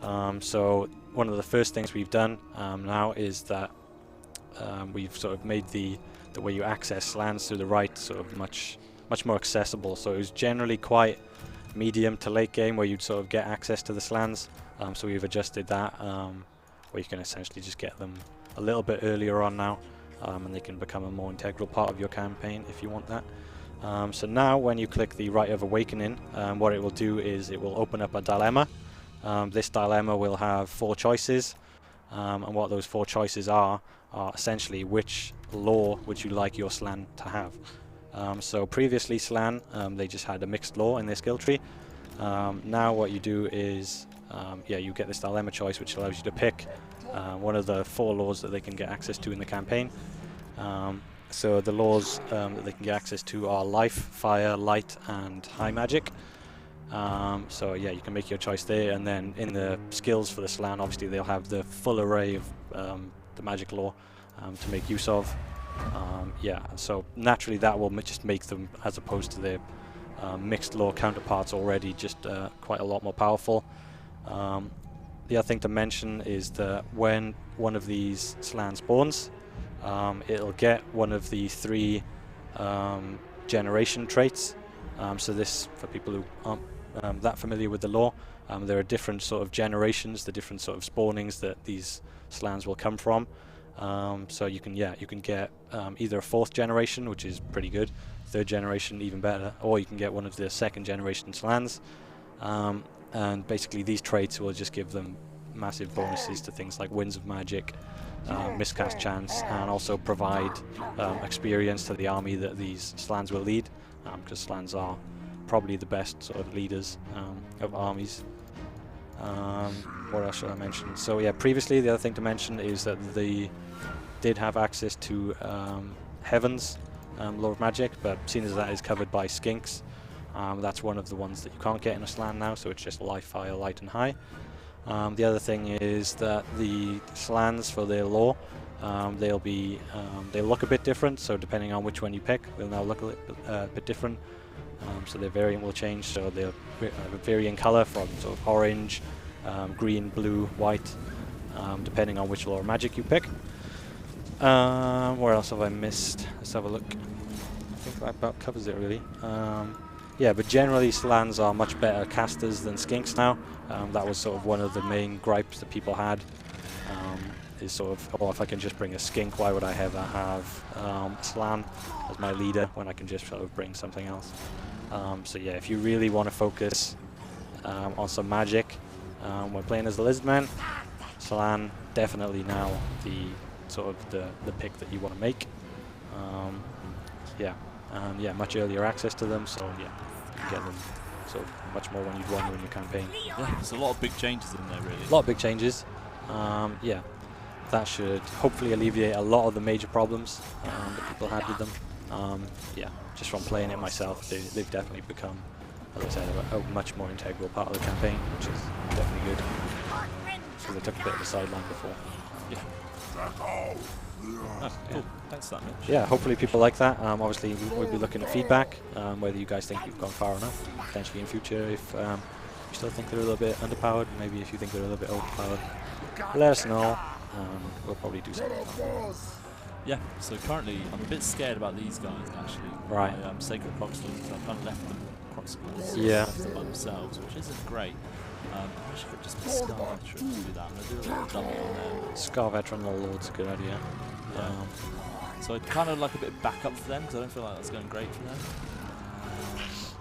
So one of the first things we've done now is that we've sort of made the way you access Slans through the right sort of much more accessible. So it was generally quite medium to late game where you'd sort of get access to the Slans. So we've adjusted that where you can essentially just get them a little bit earlier on now, and they can become a more integral part of your campaign if you want that. So now when you click the Rite of Awakening, what it will do is it will open up a dilemma. This dilemma will have 4 choices, and what those 4 choices are essentially which law would you like your Slan to have. So previously Slan, they just had a mixed law in their skill tree. Now what you do is, you get this dilemma choice, which allows you to pick one of the 4 laws that they can get access to in the campaign. So the laws that they can get access to are life, fire, light, and high magic. So yeah, you can make your choice there, and then in the skills for the Slan, obviously they'll have the full array of the magic law to make use of. So naturally that will just make them, as opposed to their mixed law counterparts already, just quite a lot more powerful. The other thing to mention is that when one of these Slans spawns, it'll get one of the 3 generation traits. So this, for people who aren't that familiar with the lore, there are different sort of generations, the different sort of spawnings that these Slans will come from. So you can get either a 4th generation, which is pretty good, 3rd generation even better, or you can get one of the 2nd generation Slans. And basically these traits will just give them massive bonuses to things like Winds of Magic, miscast chance, and also provide experience to the army that these Slans will lead, because Slans are probably the best sort of leaders of armies. What else should I mention? So yeah, previously the other thing to mention is that they did have access to Heaven's Law of Magic, but seeing as that is covered by Skinks, that's one of the ones that you can't get in a Slan now, so it's just life, fire, light, and high. The other thing is that the Slans for their law, they'll look a bit different, so depending on which one you pick, they'll now look a bit different. So their variant will change, so they'll vary in color from sort of orange, green, blue, white, depending on which law of magic you pick. Where else have I missed? Let's have a look. I think that about covers it really. Yeah, but generally Slans are much better casters than Skinks now. That was sort of one of the main gripes that people had. Is sort of, oh, if I can just bring a Skink, why would I ever have a Slan as my leader when I can just sort of bring something else? So yeah, if you really want to focus on some magic when playing as the Lizardman, Slan definitely now the sort of the pick that you want to make. Yeah, much earlier access to them, so yeah, you can get them sort of much more when you'd want them in your campaign. Yeah, there's a lot of big changes in there, really. A lot of big changes. Yeah, that should hopefully alleviate a lot of the major problems that people had with them. Yeah, just from playing it myself, they've definitely become, as I said, a much more integral part of the campaign, which is definitely good. So they took a bit of a sideline before. Yeah. Oh, cool. Thanks for that, Mitch. Yeah, hopefully people like that. Obviously, we'll be looking at feedback, whether you guys think we've gone far enough. Potentially in future, if you still think they're a little bit underpowered, maybe if you think they're a little bit overpowered, let us know. We'll probably do something. Yeah, so currently I'm a bit scared about these guys, actually. Right. My, Sacred Croxlings, I've kind of left them Croxlings. Yeah. Left them by themselves, which isn't great. I wish I could just be Scar Veteran to do that. I'm going to do a little dummy on them. Scar Veteran Lord's a good idea. Yeah. So I'd kind of like a bit of backup for them, because I don't feel like that's going great for them.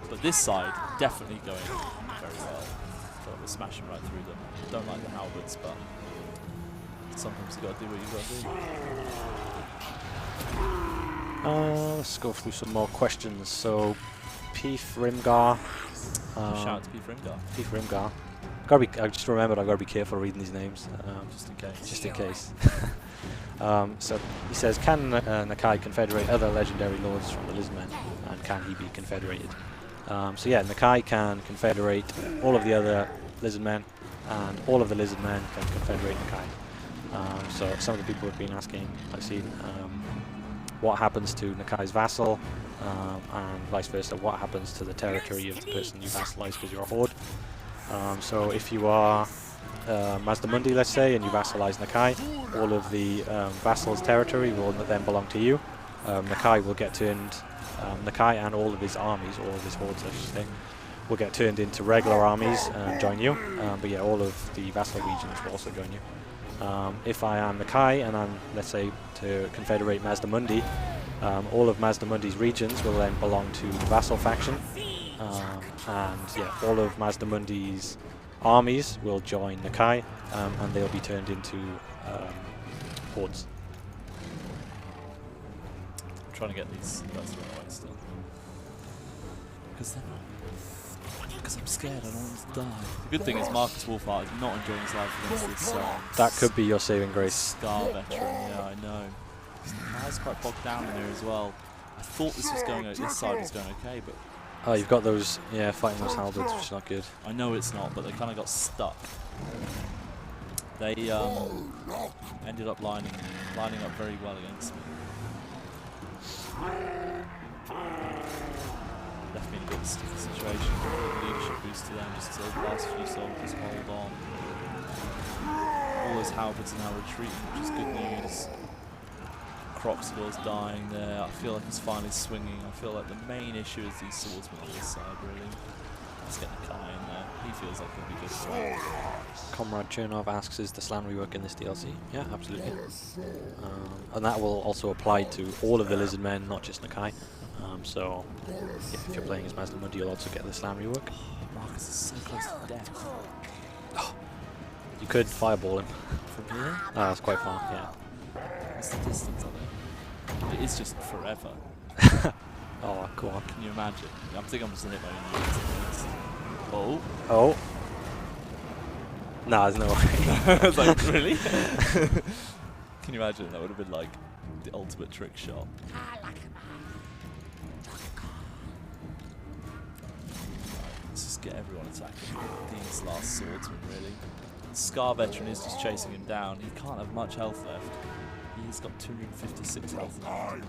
But this side, definitely going very well. So we're smashing right through them. Don't like the halberds, but sometimes you got to do what you got to do. Let's go through some more questions. So, Peef Rimgar. Shout out to Peef Rimgar. I just remembered I've got to be careful reading these names. Just in case. Just in case. So he says, can Nakai confederate other legendary lords from the Lizardmen, and can he be confederated? So yeah, Nakai can confederate all of the other Lizardmen, and all of the Lizardmen can confederate Nakai. So some of the people have been asking, I've seen, what happens to Nakai's vassal, and vice versa, what happens to the territory of the person you vassalize because you're a horde. So if you are Mazda Mundi, let's say, and you vassalize Nakai, all of the vassal's territory will then belong to you. Nakai will get turned, Nakai and all of his armies, all of his hordes, I should say, will get turned into regular armies and join you. But yeah, all of the vassal regions will also join you. If I am Nakai and I'm, let's say, to confederate Mazdamundi, all of Mazdamundi's regions will then belong to the Vassal faction, and yeah, all of Mazdamundi's armies will join Nakai, and they'll be turned into hordes. I'm trying to get these guys to run away still. Because I'm scared, I don't want them to die. The good thing is Marcus Wolfheart is not enjoying his life against this That could be your saving grace. Scar veteran, yeah, I know. He's quite bogged down in here as well. I thought this was going this side was going okay, but Oh, you've got those, yeah, fighting those halberds, which is not good. I know it's not, but they kind of got stuck. They ended up lining up very well against me. Left me in a bit of a sticky situation. Leadership boost to them, just to the last few soldiers hold on. All those halberds are now retreating, which is good news. Croxidor's dying there. I feel like he's finally swinging. I feel like the main issue is these swordsmen on this side, really. Let's get the Nakai in there. He feels like he'll be good as well. Comrade Chernov asks, is the slan rework in this DLC? Yeah, absolutely. And that will also apply to all of the lizard men, not just Nakai. So, yeah, if you're playing as Mazdamundi, you'll also get the slan rework. Marcus is so close to death. You could fireball him. From here? That's quite far, yeah. What's the distance of it? It is just forever. Oh, cool. Can you imagine? I think I'm just going to hit my own units. Oh. Oh. Nah, there's no way. I was like, really? Can you imagine? That would have been like the ultimate trick shot. Let's just get everyone attacking these last swordsmen, really. Scar veteran is just chasing him down. He can't have much health left. He's got 256 health left. I'm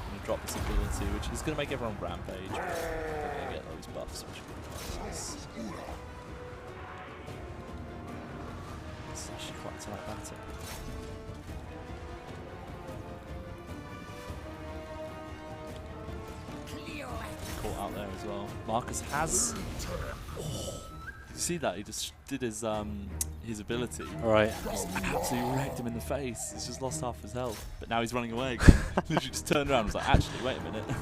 going to drop this ability, which is going to make everyone rampage. But they're going to get those buffs, which would be quite nice. It's actually quite a tight battle. Caught out there as well. Marcus has. Oh, you see that? He just did his ability. Right. Just absolutely wrecked him in the face. He's just lost half his health. But now he's running away. Literally just turned around and was like, actually, wait a minute. We've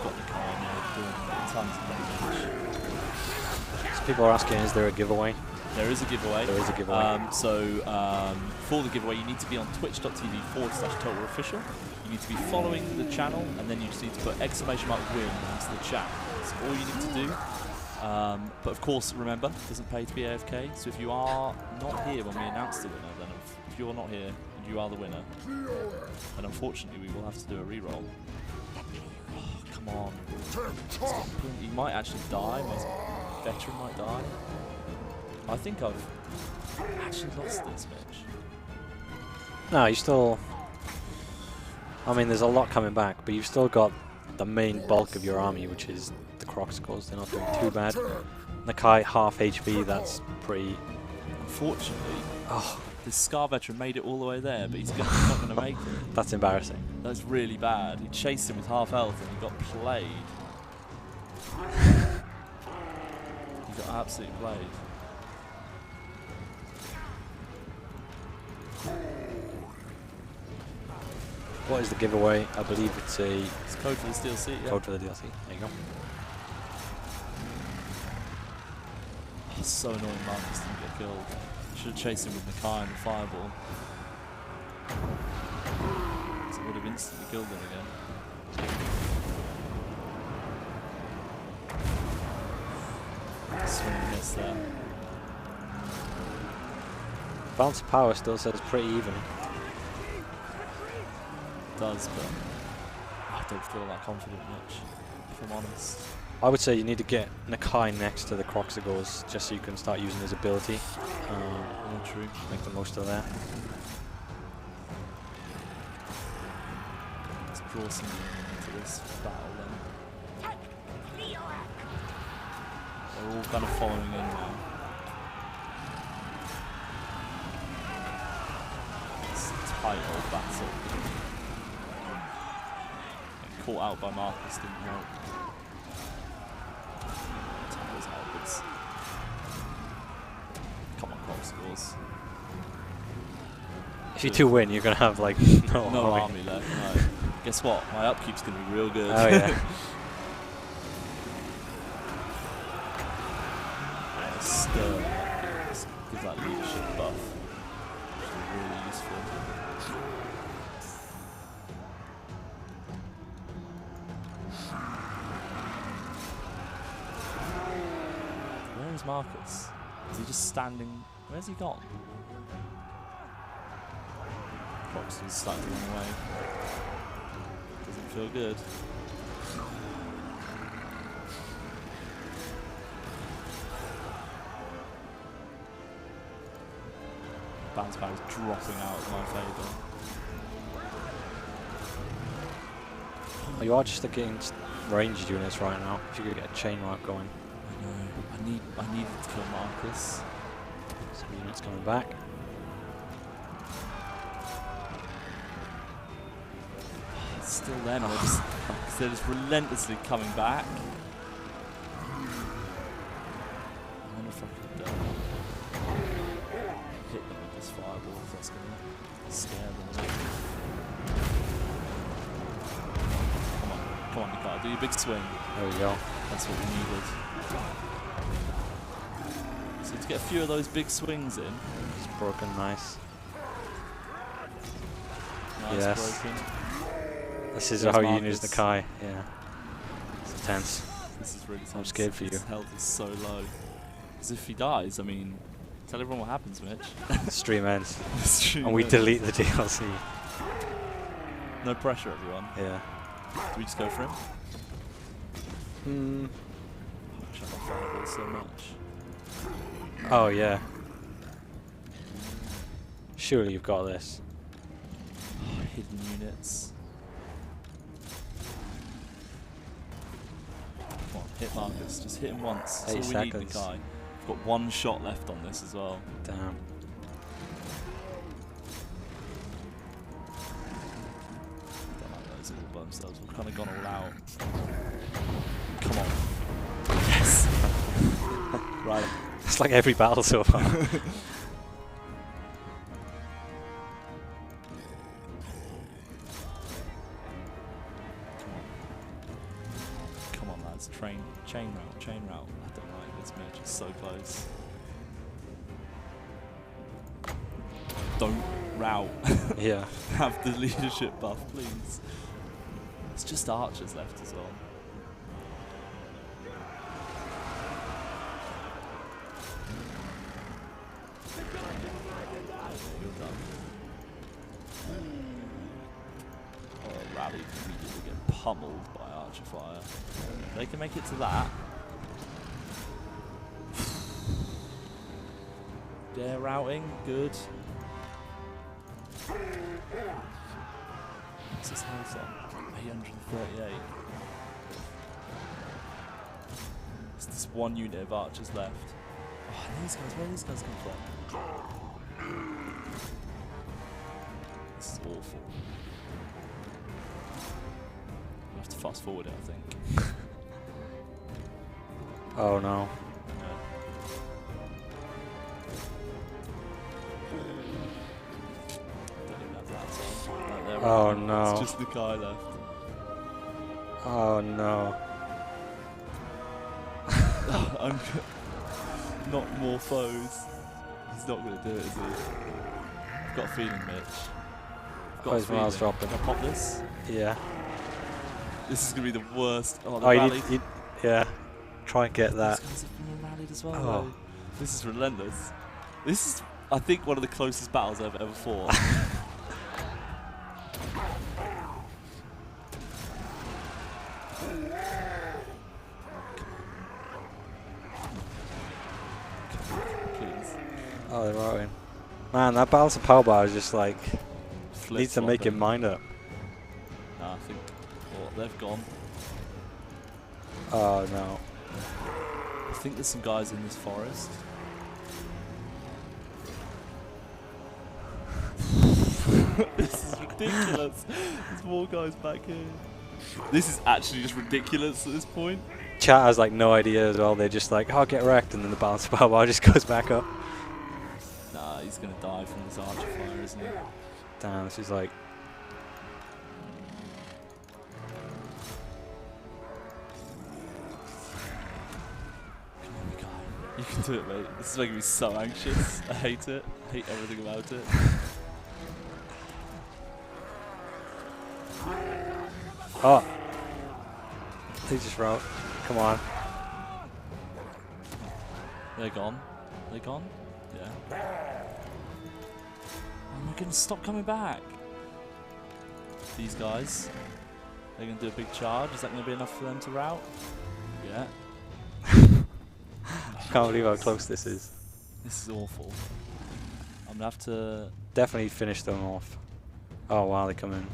got the car now doing tons of damage. So people are asking, is there a giveaway? There is a giveaway. There is a giveaway. For the giveaway, you need to be on twitch.tv/TotalWarOfficial. You need to be following the channel, and then you just need to put !win into the chat. That's all you need to do. But of course, remember, it doesn't pay to be AFK. So if you are not here when we announce the winner, then if you're not here and you are the winner, then unfortunately we will have to do a reroll. Oh, come on. He might actually die. My veteran might die. I think I've actually lost this match. No, you still... I mean, there's a lot coming back, but you've still got the main bulk of your army, which is the Croxicles. They're not doing too bad. Nakai, half HP, that's pretty... Unfortunately, this Scar veteran made it all the way there, but he's not going to make it. That's embarrassing. That's really bad. He chased him with half health and he got played. He got absolutely played. What is the giveaway? I believe it's a It's code for this DLC, yeah. code for the DLC. There you go. Oh, so annoying Marcus didn't get killed. Should have chased him with Nakai and the fireball. So it would have instantly killed him again. Swing and miss there. Balance of power still says pretty even. Does, but I don't feel that confident much, if I'm honest. I would say you need to get Nakai next to the Croxicles just so you can start using his ability. True. Make the most of that. Let's draw some into this battle then. They're all kind of following in now. It's a tight old battle. caught out by Marcus didn't help. Tackles outwards. Come on, Cole scores. If you two win, you're gonna have like no army left. No. Guess what? My upkeep's gonna be real good. Oh yeah. Stern upkeep. Give that leadership buff. Which is really useful. Where is Marcus? Is he just standing? Where's he gone? Proxy's starting to run away. Doesn't feel good. Bounce power is dropping out of my favour. Oh, you are just against ranged units right now. If you could get a chain mark going. I know. I needed to kill Marcus. Some units coming back. It's still them. They're just relentlessly coming back. I wonder if I could hit them with this fireball. If that's going to scare them. Come on, Nakai. Do your big swing. There we go. That's what we needed. So to get a few of those big swings in. It's broken, nice. Nice Yes. broken. This is There's how you Marcus. use the Kai. Yeah. It's tense. This is really tense. I'm scared for you. His health is so low. Because if he dies, I mean, tell everyone what happens, Mitch. Stream ends. Stream And we ends. delete the DLC. No pressure, everyone. Yeah. Do we just go for him? Hmm. I wish I got fireball so much. Oh yeah. Surely you've got this. Hidden units. Come on, hit Marcus. Just hit him once. That's 8 all we seconds. need, Nakai. We've got one shot left on this as well. Damn. Don't like those all by themselves. We've kind of gone all out. Come on. Yes! Right. It's like every battle so far. Come on, lads. Chain route. I don't like this match. It's so close. Don't route. Yeah. Have the leadership buff, please. It's just archers left as well. You're done. Oh, rally immediately get pummeled by archer fire. They can make it to that. Dare routing, good. What's his health on? 838. There's this one unit of archers left. Oh, and these guys, where do these guys come from? This is awful. I have to fast forward it, I think. Oh no. Oh no. It's just the guy left. Oh no. Not more foes. He's not going to do it, is he? I've got a feeling, Mitch. I've got Oh, a his morale's feeling. dropping. Can I pop this? Yeah. This is going to be the worst. Oh, the Oh, rally. yeah. Try and get that. These guys have been rallied as well. Oh. Though. This is relentless. This is, I think, one of the closest battles I've ever fought. Please. Oh, they're routing. Man, that Balthazar power bar is just like needs to make Flip-flopping. him mind up. Nah, I think they've gone. Oh no. I think there's some guys in this forest. This is ridiculous. There's more guys back here. This is actually just ridiculous at this point. Chat has like no idea as well. They're just like, "Oh, get wrecked," and then the balance bar just goes back up. Nah, he's gonna die from this archer fire, isn't he? Damn, this is like. Come on, Nakai. You can do it, mate. This is making me so anxious. I hate it. I hate everything about it. Oh. They just wrote. Come on. They're gone. They're gone? Yeah. Oh my goodness, stop coming back. These guys. They're going to do a big charge. Is that going to be enough for them to rout? Yeah. Can't believe how close this is. This is awful. I'm going to have to... Definitely finish them off. Oh wow, they come in.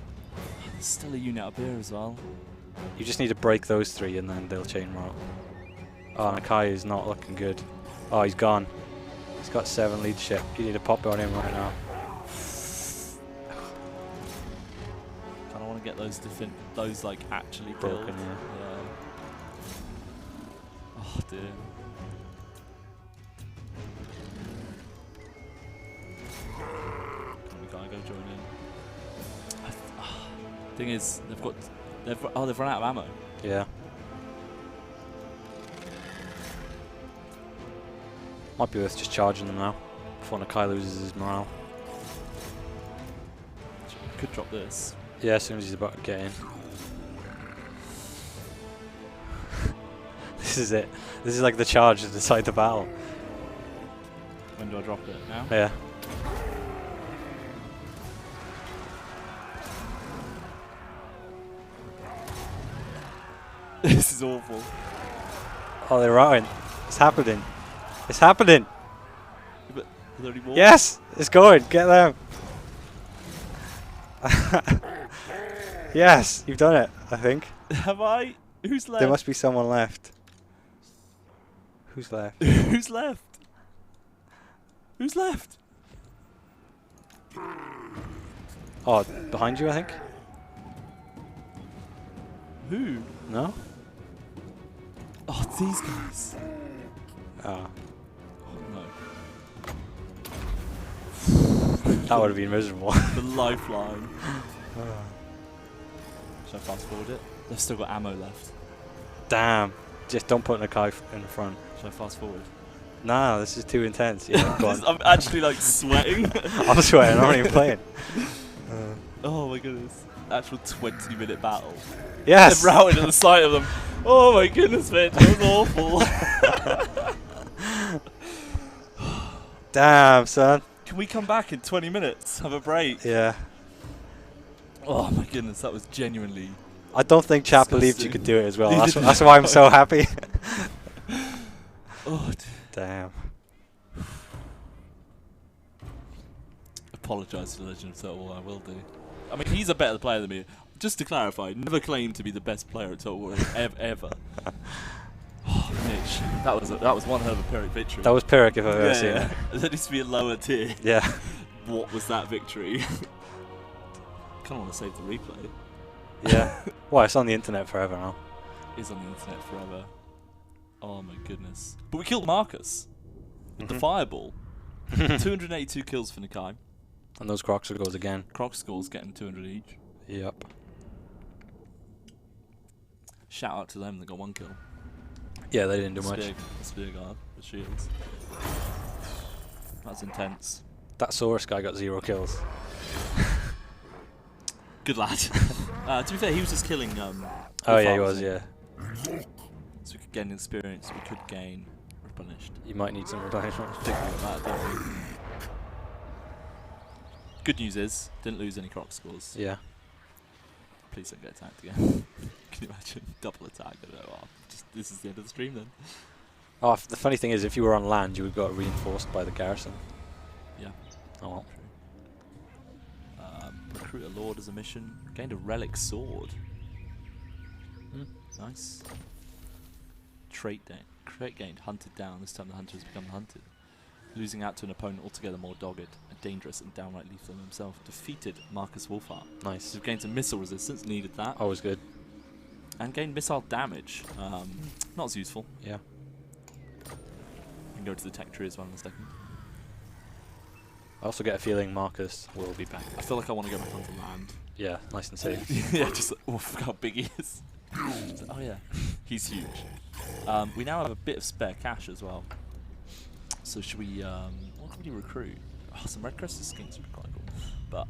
There's still a unit up here as well. You just need to break those three and then they'll chain route. Oh, Nakai is not looking good. Oh, he's gone. He's got 7 leadership. You need to pop on him right now. I don't want to get those like actually Broken, killed. yeah. Oh dear. We gotta go join in. Thing is, they've run out of ammo. Yeah. Might be worth just charging them now before Nakai loses his morale. Could drop this. Yeah, as soon as he's about to get in. This is it. This is like the charge to decide the battle. When do I drop it? Now? Yeah. This is awful. Oh, they're routing. It's happening. It's happening. But are there any more? Yes, it's going. Get them. Yes, you've done it, I think. Have I? Who's left? There must be someone left. Who's left? Who's left? Who's left? Oh, behind you, I think? Who? No? Oh, it's these guys. Oh. Oh, no. That would have been miserable. The lifeline. Should I fast forward it? They've still got ammo left. Damn. Just don't put Nakai in the front. Should I fast forward? Nah, this is too intense. Yeah, go on. I'm actually like sweating. I'm sweating, I'm not even playing. Oh my goodness. Actual 20-minute battle. Yes! They've routed at the sight of them. Oh my goodness, man. That was awful. Damn, son. Can we come back in 20 minutes? Have a break? Yeah. Oh my goodness, that was genuinely... I don't think chat believed you could do it as well. That's why I'm so happy. Oh, damn. Apologise to the Legend of Total War, I will do. I mean, he's a better player than me. Just to clarify, never claimed to be the best player at Total War ever. Oh, Mitch, that was one hell of a Pyrrhic victory. That was Pyrrhic if I've ever seen it. There needs to be a lower tier. Yeah. What was that victory? Kind of want to save the replay. Yeah. Well, it's on the internet forever now. Is on the internet forever. Oh my goodness. But we killed Marcus with the fireball. 282 kills for Nakai. And those Crocs goes again. Croc scores getting 200 each. Yep. Shout out to them, they got 1 kill. Yeah, they didn't do much. Spear guard with shields. That's intense. That Saurus guy got 0 kills. Good lad. To be fair, he was just killing. Oh yeah, he Vassal, was. Yeah. So we could gain experience. We could gain replenished. You might need some replenishment. Think about that, don't we? Good news is, didn't lose any Croc scores. Yeah. Please don't get attacked again. Can you imagine? Double attack. This is the end of the stream then. Oh, the funny thing is, if you were on land, you would got reinforced by the garrison. Yeah. Oh well. Recruit a lord as a mission. Gained a relic sword. Nice. Trait gained. Hunted down. This time the hunter has become hunted. Losing out to an opponent altogether more dogged, dangerous and downright lethal himself. Defeated Marcus Wolfhart. Nice. We've gained some missile resistance. Needed that. Always good. And gain missile damage. Not as useful. Yeah. We can go to the tech tree as well in a second. I also get a feeling Marcus will be back. I feel like I want to go back onto land. Yeah, nice and safe. Yeah, just look how big he is. Oh yeah, he's huge. We now have a bit of spare cash as well. So should we? What can we recruit? Oh, some red crested skinks would be quite cool. But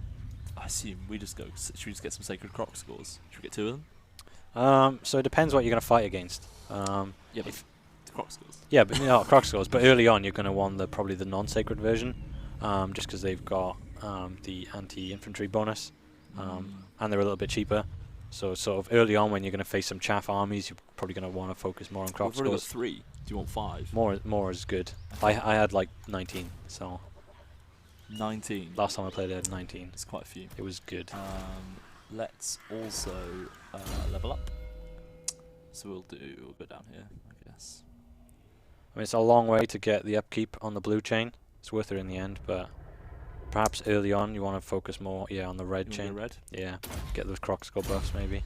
I assume we just go. Should we just get some sacred croc scores? Should we get 2 of them? So it depends what you're going to fight against. Yeah, but the croc scores. Yeah, but croc scores. But early on, you're going to want probably the non-sacred version, just because they've got the anti-infantry bonus, and they're a little bit cheaper. So sort of early on, when you're going to face some chaff armies, you're probably going to want to focus more on croc We've already got scores. 3. Do you want 5? More is good. I had like 19, so 19. last time I played I had 19. It's quite a few. It was good. Let's also level up. So we'll go down here, I guess. I mean, it's a long way to get the upkeep on the blue chain. It's worth it in the end, but perhaps early on you want to focus more, on the red chain. Red? Yeah, get those croc score buffs maybe.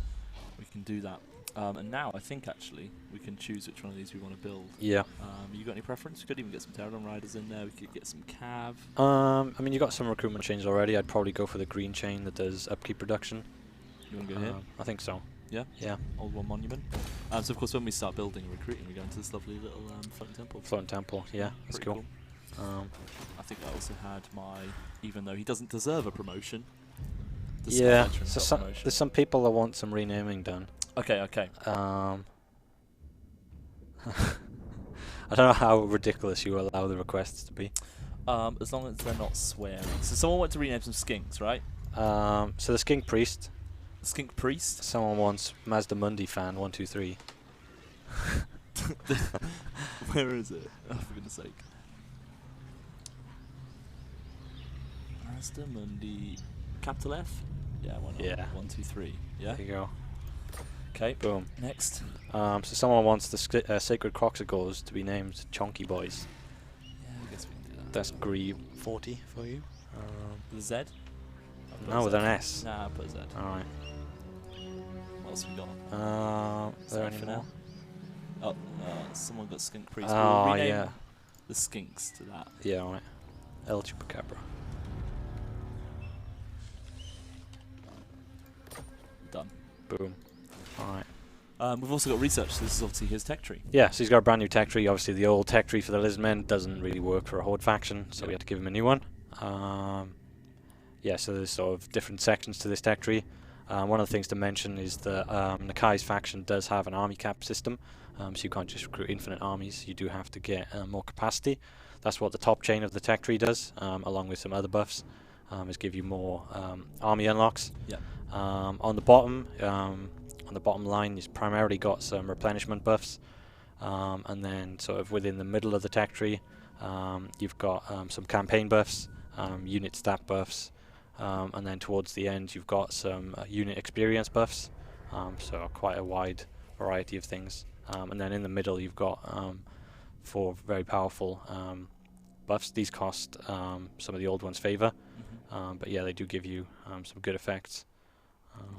We can do that. And now I think actually we can choose which one of these we want to build. Yeah. You got any preference? We could even get some Pterodon Riders in there. We could get some Cav. I mean, you got some recruitment chains already. I'd probably go for the green chain that does upkeep reduction. You want to go here? I think so. Yeah? Yeah. Old One Monument. So of course when we start building and recruiting, we go into this lovely little floating temple. Floating temple, yeah, that's Pretty cool. I think I also had my, even though he doesn't deserve a promotion. the Yeah, Sky Veteran so promotion. there's some people that want some renaming done. Okay. I don't know how ridiculous you allow the requests to be. As long as they're not swearing. So someone wants to rename some skinks, right? So the Skink Priest. Skink Priest? Someone wants Mazda Mundi fan 123. Where is it? Oh, for goodness sake. Mazda Mundi. Capital F? Yeah, why not? Yeah. 1, 2, 3. Yeah? There you go. Okay. Boom. Next. So someone wants the Sacred Croxicles to be named Chonky Boys. Yeah, I guess we can do that. That's Gree 40 for you. With a Z? I'll put No, a with Z. an S. Nah, I'll put a Z. Alright. What else we got? Is there that any for more? now? Oh, someone got Skink Priest. Oh, We'll rename yeah. the skinks to that. Yeah, alright. El Chupacabra. Done. Boom. Alright. We've also got research, so this is obviously his tech tree. Yeah, so he's got a brand new tech tree. Obviously, the old tech tree for the Lizardmen doesn't really work for a Horde faction, so we had to give him a new one. Yeah, so there's sort of different sections to this tech tree. One of the things to mention is that Nakai's faction does have an army cap system, so you can't just recruit infinite armies. You do have to get more capacity. That's what the top chain of the tech tree does, along with some other buffs, is give you more army unlocks. Yeah. On the bottom line, you've primarily got some replenishment buffs, and then sort of within the middle of the tech tree, you've got some campaign buffs, unit stat buffs, and then towards the end you've got some unit experience buffs, so quite a wide variety of things. And then in the middle you've got 4 very powerful buffs. These cost some of the old ones favor, but yeah, they do give you some good effects.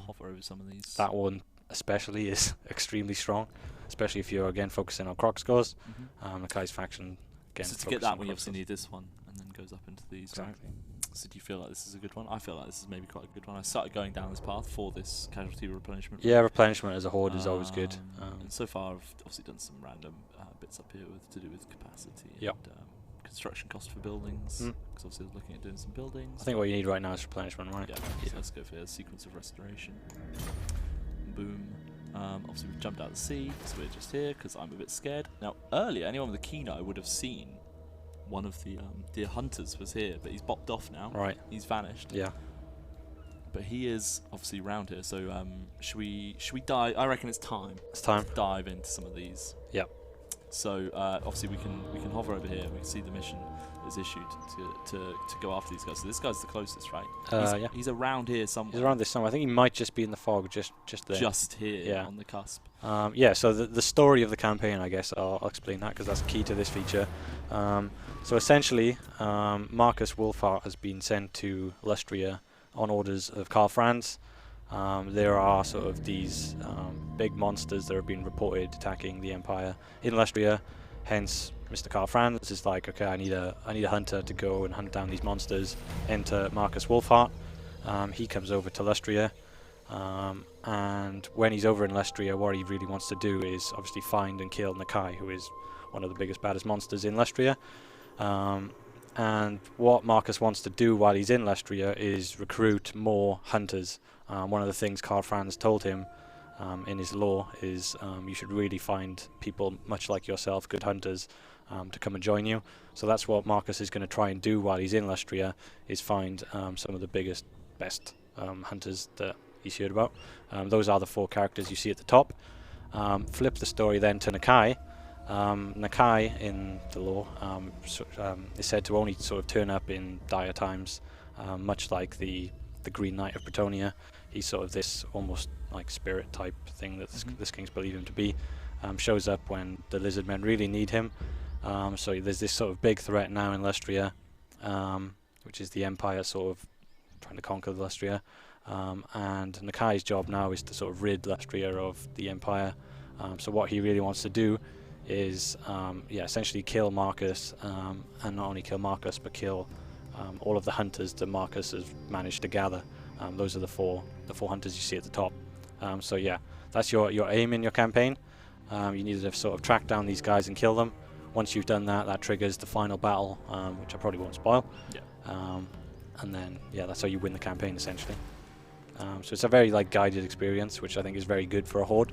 Hover over some of these. That one especially is extremely strong, especially if you're again focusing on croc scores. Nakai's faction again. So to get that one, you obviously need this one, and then goes up into these. Right? Exactly. So do you feel like this is a good one? I feel like this is maybe quite a good one. I started going down this path for this casualty replenishment. Yeah, replenishment as a horde is always good. And so far, I've obviously done some random bits up here to do with capacity Yep. and construction cost for buildings. Because obviously, I was looking at doing some buildings. I think what you need right now is replenishment, right? Yeah. So let's go for a sequence of restoration. Boom. Obviously, we've jumped out of the sea, so we're just here because I'm a bit scared. Now, earlier, anyone with a keen eye would have seen one of the deer hunters was here, but he's bopped off now. Right. He's vanished. Yeah. But he is obviously around here, so should we dive? I reckon it's time. It's time. To dive into some of these. Yep. So obviously we can hover over here. We can see the mission is issued to go after these guys. So this guy's the closest, right? Yeah. He's around here somewhere. He's around this somewhere. I think he might just be in the fog, just there. Just here, Yeah. on the cusp. Yeah, so the story of the campaign, I guess, I'll explain that because that's key to this feature. So essentially, Marcus Wolfhart has been sent to Lustria on orders of Karl Franz. there are sort of these big monsters that have been reported attacking the Empire in Lestria. Hence, Mr. Karl Franz is like, okay, I need a hunter to go and hunt down these monsters. Enter Marcus Wolfhart. He comes over to Lestria, and when he's over in Lestria, what he really wants to do is obviously find and kill Nakai, who is one of the biggest, baddest monsters in Lestria. And what Marcus wants to do while he's in Lestria is recruit more hunters. One of the things Karl Franz told him in his law is you should really find people much like yourself, good hunters, to come and join you. So that's what Marcus is going to try and do while he's in Lestria, is find some of the biggest, best hunters that he's heard about. Those are the 4 characters you see at the top. Flip the story then to Nakai. Nakai in the lore is said to only sort of turn up in dire times, much like the Green Knight of Bretonnia. He's sort of this almost like spirit type thing that this kings believe him to be. Shows up when the lizard men really need him. So there's this sort of big threat now in Lestria, which is the Empire sort of trying to conquer Lestria. And Nakai's job now is to sort of rid Lestria of the Empire. So what he really wants to do is essentially kill Marcus, and not only kill Marcus but kill all of the hunters that Marcus has managed to gather. Those are the four hunters you see at the top. So yeah, that's your aim in your campaign. You need to sort of track down these guys and kill them. Once you've done that, that triggers the final battle, which I probably won't spoil. Yeah. And then that's how you win the campaign essentially. So it's a very guided experience, which I think is very good for a horde.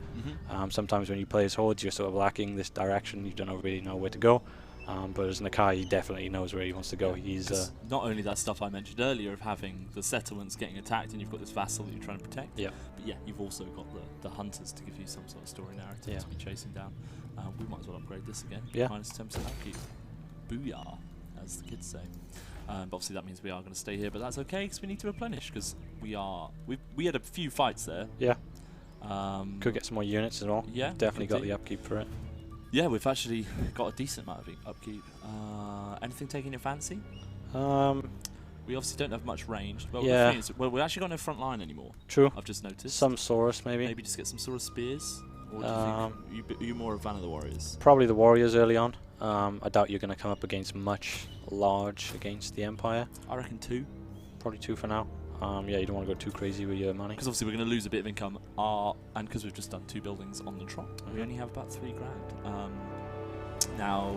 Sometimes when you play as hordes, you're sort of lacking this direction. You don't really know where to go. But as Nakai, he definitely knows where he wants to go. He's not only that stuff I mentioned earlier of having the settlements getting attacked, and you've got this vassal that you're trying to protect. Yeah. But yeah, you've also got the hunters to give you some sort of story narrative to be chasing down. We might as well upgrade this again. Yeah. Minus 10% upkeep. Booyah, as the kids say. But obviously that means we are going to stay here, but that's okay because we need to replenish because we had a few fights there. Yeah. Could get some more units as well. Yeah. Definitely got the upkeep for it. Yeah, we've actually got a decent amount of upkeep. Anything taking your fancy? We obviously don't have much range. But we're actually got no front line anymore. True. I've just noticed. Some Saurus maybe. Maybe just get some Saurus spears. Or do you think you more a fan of the warriors? Probably the warriors early on. I doubt you're going to come up against much large against the Empire. I reckon 2. Probably 2 for now. You don't want to go too crazy with your money. Because obviously we're going to lose a bit of income. And because we've just done 2 buildings on the trot, we only have about 3 grand. Now,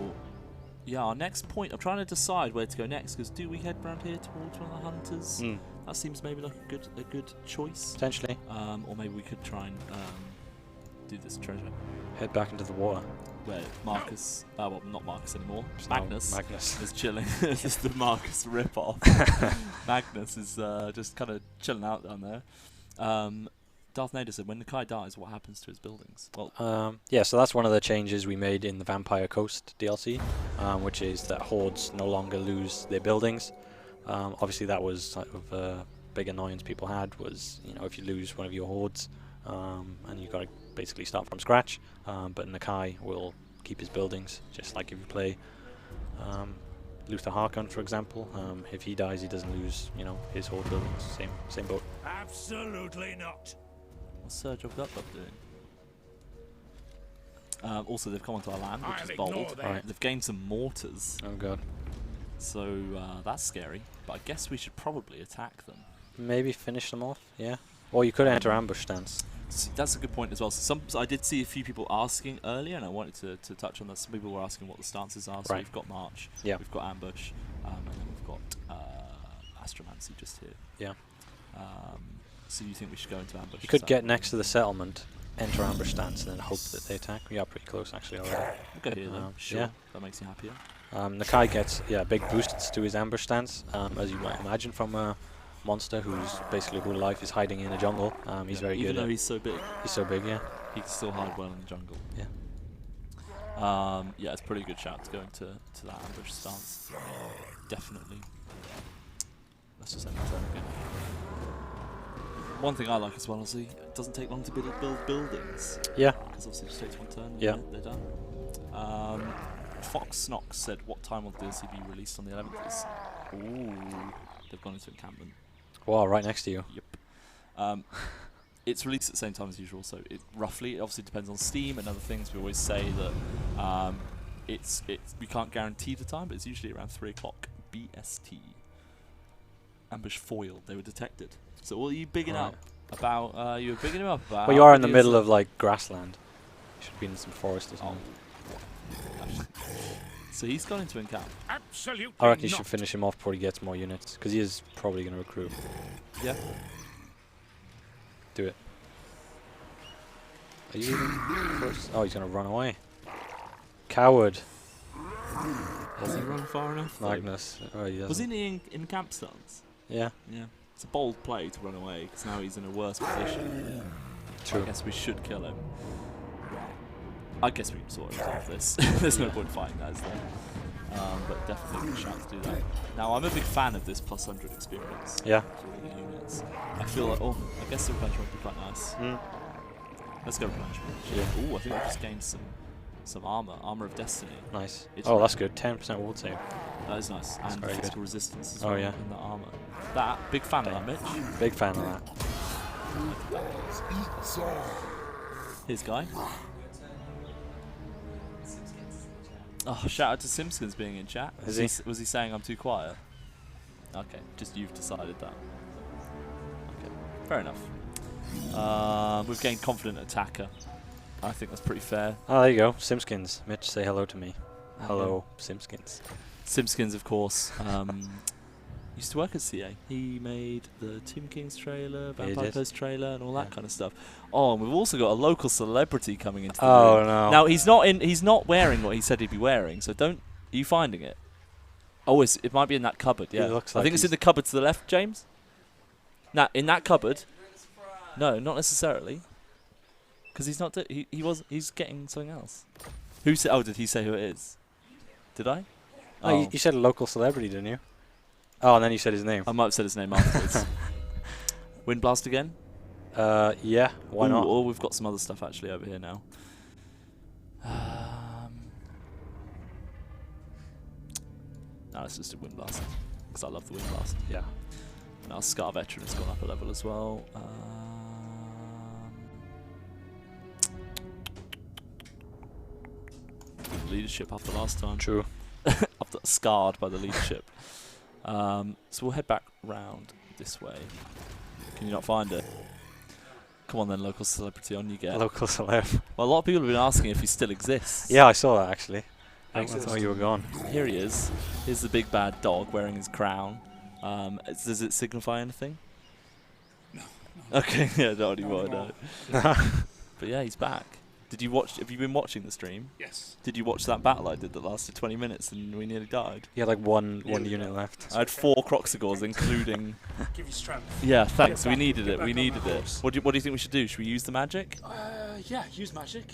our next point, I'm trying to decide where to go next. Because do we head round here towards one of the hunters? That seems maybe like a good choice. Potentially. Or maybe we could try and do this treasure. Head back into the water. Where Marcus, well, not Marcus anymore, Magnus is chilling. This is the Marcus ripoff. Magnus is just kind of chilling out down there. Darth Nader said, when Nakai dies, what happens to his buildings? Well, so that's one of the changes we made in the Vampire Coast DLC, which is that hordes no longer lose their buildings. Obviously that was sort of a big annoyance people had, was, if you lose one of your hordes, and you've got to basically start from scratch, but Nakai will keep his buildings, just like if you play Luther Harkon, for example. If he dies, he doesn't lose, his whole buildings. Same boat. Absolutely not. What's Surge of Gutbuck doing? Also, they've come onto our land, which is bold. Right. They've gained some mortars. Oh god. So that's scary. But I guess we should probably attack them. Maybe finish them off. Yeah. Or you could enter ambush stance. That's a good point as well. So I did see a few people asking earlier, and I wanted to touch on that. Some people were asking what the stances are. So we've got March, we've got Ambush, and then we've got Astromancy just here. Yeah. So you think we should go into Ambush? You could get next to the settlement, enter ambush stance, and then hope that they attack. We are pretty close actually already. We'll go here then. Sure. Yeah. That makes you happier. Nakai gets big boosts to his ambush stance, as you might imagine from a monster who's basically whole life is hiding in a jungle. He's very good. Even though he's so big. He's so big, yeah. He can still hide well in the jungle. Yeah. It's a pretty good shout to go into that ambush stance. Definitely. Let's just end the turn again. One thing I like as well, obviously, it doesn't take long to build buildings. Yeah. Because obviously it just takes one turn and they're done. Fox Snox said, what time will DLC be released on the 11th? Ooh, they've gone into encampment. Wow, right next to you. Yep. it's released at the same time as usual, so it obviously depends on Steam and other things. We always say that we can't guarantee the time, but it's usually around 3 o'clock BST. Ambush foiled. They were detected. So what are you bigging up about? You were bigging him up about. Well, you are in the middle of like grassland. You should be in some forest or something. So he's gone into encamp. Absolutely I reckon you not. should finish him off before he gets more units, because he is probably going to recruit. Yeah. Do it. Are you even close? Oh, he's going to run away. Coward. Does he run far enough? Magnus. Oh, he Was doesn't. he in camp stance? Yeah. Yeah. It's a bold play to run away because now he's in a worse position. True. I guess we should kill him. I guess we can sort of resolve this. There's no point fighting that, is there? But definitely a good shout to do that. Now, I'm a big fan of this plus 100 experience. Yeah. For all the units. I feel like, I guess the replenishment would be quite nice. Let's go replenishment. Yeah. Ooh, I think we just gained some armor. Armor of Destiny. Nice. It's Oh, rare. that's good. 10% ward save. That is nice. And very physical good. resistance as Oh, well yeah. in the armor. That, big fan of that, Mitch. Big fan of that. His guy. Oh, shout out to Simpsons being in chat. Is he? Was he saying I'm too quiet? Okay, just you've decided that. Okay, fair enough. We've gained confident attacker. I think that's pretty fair. Oh, there you go. Simskins. Mitch, say hello to me. Okay. Hello, Simskins. Simpkins, of course, used to work at CA. He made the Tomb Kings trailer, Vampire did. Post trailer, and all that Yeah. kind of stuff. Oh, and we've also got a local celebrity coming into the Oh, room. no. Now he's not wearing what he said he'd be wearing. So don't. Are you finding it? Oh, it might be in that cupboard. He Yeah, looks I like think it's in he's- the cupboard to the left, James. Now in that cupboard. No, not necessarily. Because he's not. He's getting something else. Who said? Oh, did he say who it is? Did I? Oh, you said a local celebrity, didn't you? Oh, and then you said his name. I might have said his name afterwards. Windblast again? Yeah, why not? Oh, we've got some other stuff actually over here now. No, it's just a Windblast. Because I love the Windblast. Yeah. And our Scar Veteran has gone up a level as well. Leadership after last time. True. After scarred by the leadership. So we'll head back round this way. Can you not find it? Come on then, local celebrity, on you get. Local celeb. Well, a lot of people have been asking if he still exists. Yeah, I saw that actually. I Exists. thought you were gone. Here he is. Here's the big bad dog wearing his crown. Does it signify anything? No. Okay, yeah, not anymore, anymore. no. But yeah, he's back. Have you been watching the stream? Yes. Did you watch that battle I did that lasted 20 minutes and we nearly died? You had like one Yeah. unit left. I had 4 Croxagors, including... Give you strength. Yeah, thanks, Get we back- needed get it, back we on needed that it. horse. What do you think we should do? Should we use the magic? Yeah, use magic.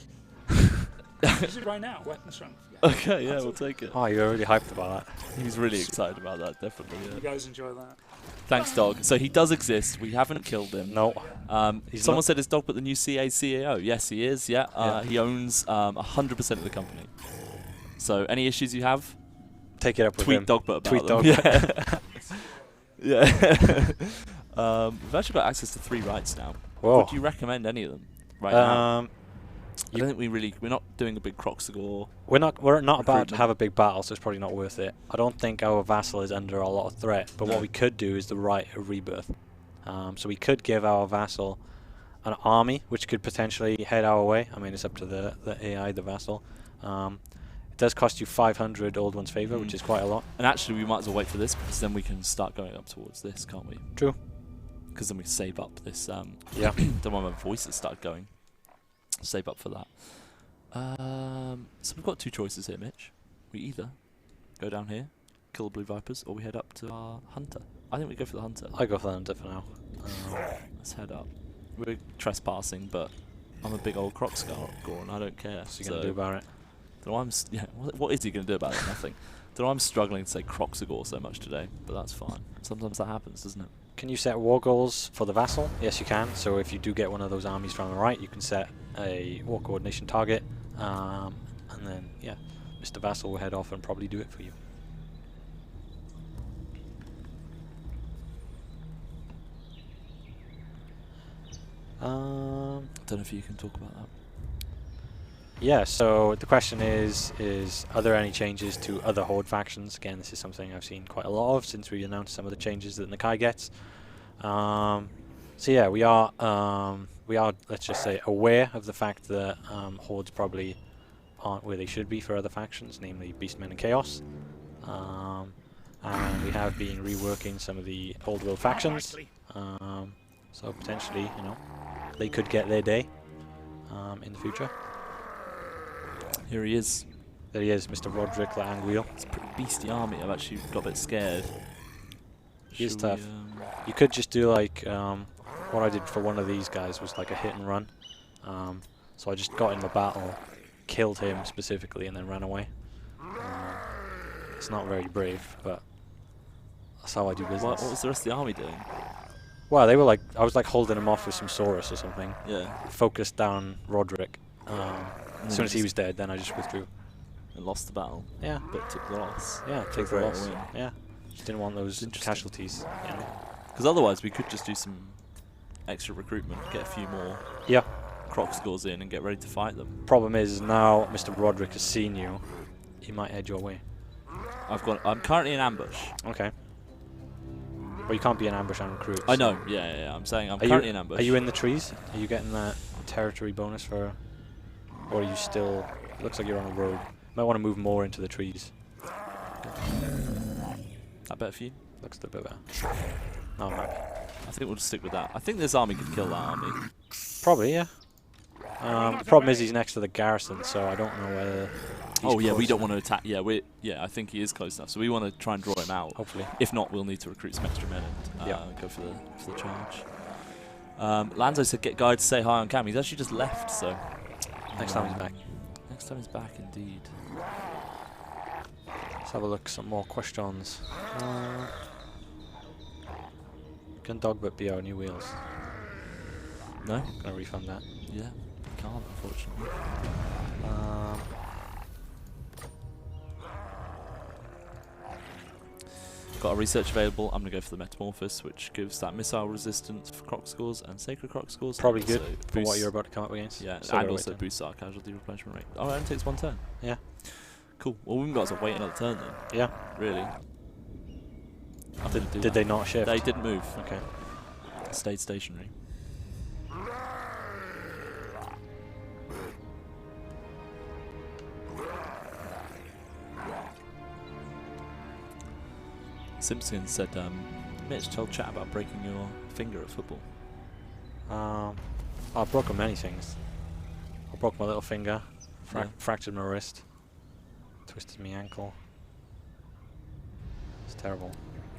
Use it right now. Weapon strength. Yeah. Okay, yeah, we'll take it. Oh, you were really hyped about that. He's really excited about that, definitely, You yeah. guys enjoy that. Thanks, dog. So he does exist, we haven't killed him. No. He's Someone not- said his dog, but the new CA CEO. Yes, he is. Yeah, Yeah. he owns 100% of the company. So any issues you have, Take it up with tweet him. Dogbot about Tweet them. Dogbot. Yeah. Yeah. We've actually got access to 3 rights now. Whoa. Would you recommend any of them right now? I you- don't think we're not doing a big Croxagor. We're not about to Recruitment. have a big battle, so it's probably not worth it. I don't think our Vassal is under a lot of threat, but No. what we could do is the Right of Rebirth. So we could give our Vassal an army, which could potentially head our way. I mean, it's up to the AI, the Vassal. It does cost you 500 Old One's Favour, which is quite a lot. And actually, we might as well wait for this because then we can start going up towards this, can't we? True. Because then we save up this. Yeah. Don't want my voices start going. Save up for that. So we've got 2 choices here, Mitch. We either go down here, kill the Blue Vipers, or we head up to our Hunter. I think we go for the Hunter. I go for the Hunter for now. Let's head up. We're trespassing, but I'm a big old Croxagor and I don't care. What's he going to do about it? Don't know why what is he going to do about it? Nothing. Don't know why I'm struggling to say Croxagor so much today, but that's fine. Sometimes that happens, doesn't it? Can you set war goals for the Vassal? Yes, you can. So if you do get one of those armies from the right, you can set a war coordination target. And then, yeah, Mr. Vassal will head off and probably do it for you. Don't know if you can talk about that. Yeah, so the question is are there any changes to other Horde factions? Again, this is something I've seen quite a lot of since we announced some of the changes that Nakai gets. So yeah, we are, let's just say, aware of the fact that Hordes probably aren't where they should be for other factions, namely Beastmen and Chaos. And we have been reworking some of the old world factions. So potentially, you know, they could get their day in the future. Here he is. There he is, Mr. Roderick the Angwheel. It's a pretty beastly army. I've actually got a bit scared. He is Should tough. we, You could just do like, what I did for one of these guys was like a hit and run. So I just got in the battle, killed him specifically, and then ran away. It's not very brave, but that's how I do business. what was the rest of the army doing? Well, they were like, I was like holding him off with some Saurus or something. Yeah. Focused down Roderick. As soon as he just- was dead, then I just withdrew. And lost the battle, Yeah, but took the loss. yeah, take the great loss. win. Yeah, just didn't want those Interesting. casualties. You know? Because otherwise we could just do some extra recruitment, get a few more Yeah. croc scores in, and get ready to fight them. Problem is now Mr. Roderick has seen you. He might head your way. I'm currently in ambush. Okay. Well, you can't be in ambush and recruit. I so- know. Yeah. I'm saying I'm Are currently you, in ambush. Are you in the trees? Are you getting that territory bonus for... Or are you still... It looks like you're on a road. Might want to move more into the trees. That better for you? Looks a bit better. No, I'm happy. I think we'll just stick with that. I think this army could kill that army. Probably, yeah. The problem is he's next to the garrison, so I don't know whether... he's Oh yeah, we close don't enough. want to attack. Yeah, I think he is close enough. So we want to try and draw him out. Hopefully. If not, we'll need to recruit some extra men and Yeah. go for the charge. Lanzo said get Guy to say hi on cam. He's actually just left, so Next time he's back. next time he's back, indeed. Let's have a look. Some more questions. Can Dogbit be our new wheels? No? Gonna refund that. Yeah, can't unfortunately. Got a research available. I'm going to go for the Metamorphosis, which gives that missile resistance for croc scores and sacred croc scores. Probably Also good for what boosts- you're about to come up against. Yeah, So and we're also waiting. boosts our casualty replenishment rate. Oh, it only takes one turn. Yeah. Cool. Well, we haven't got to wait another turn then, Yeah. really. I'm gonna do Did that. they not shift? They didn't move. Okay. Stayed stationary. Simpson said, Mitch, tell chat about breaking your finger at football. I've broken many things. I broke my little finger, Yeah. fractured my wrist, twisted my ankle. It's terrible.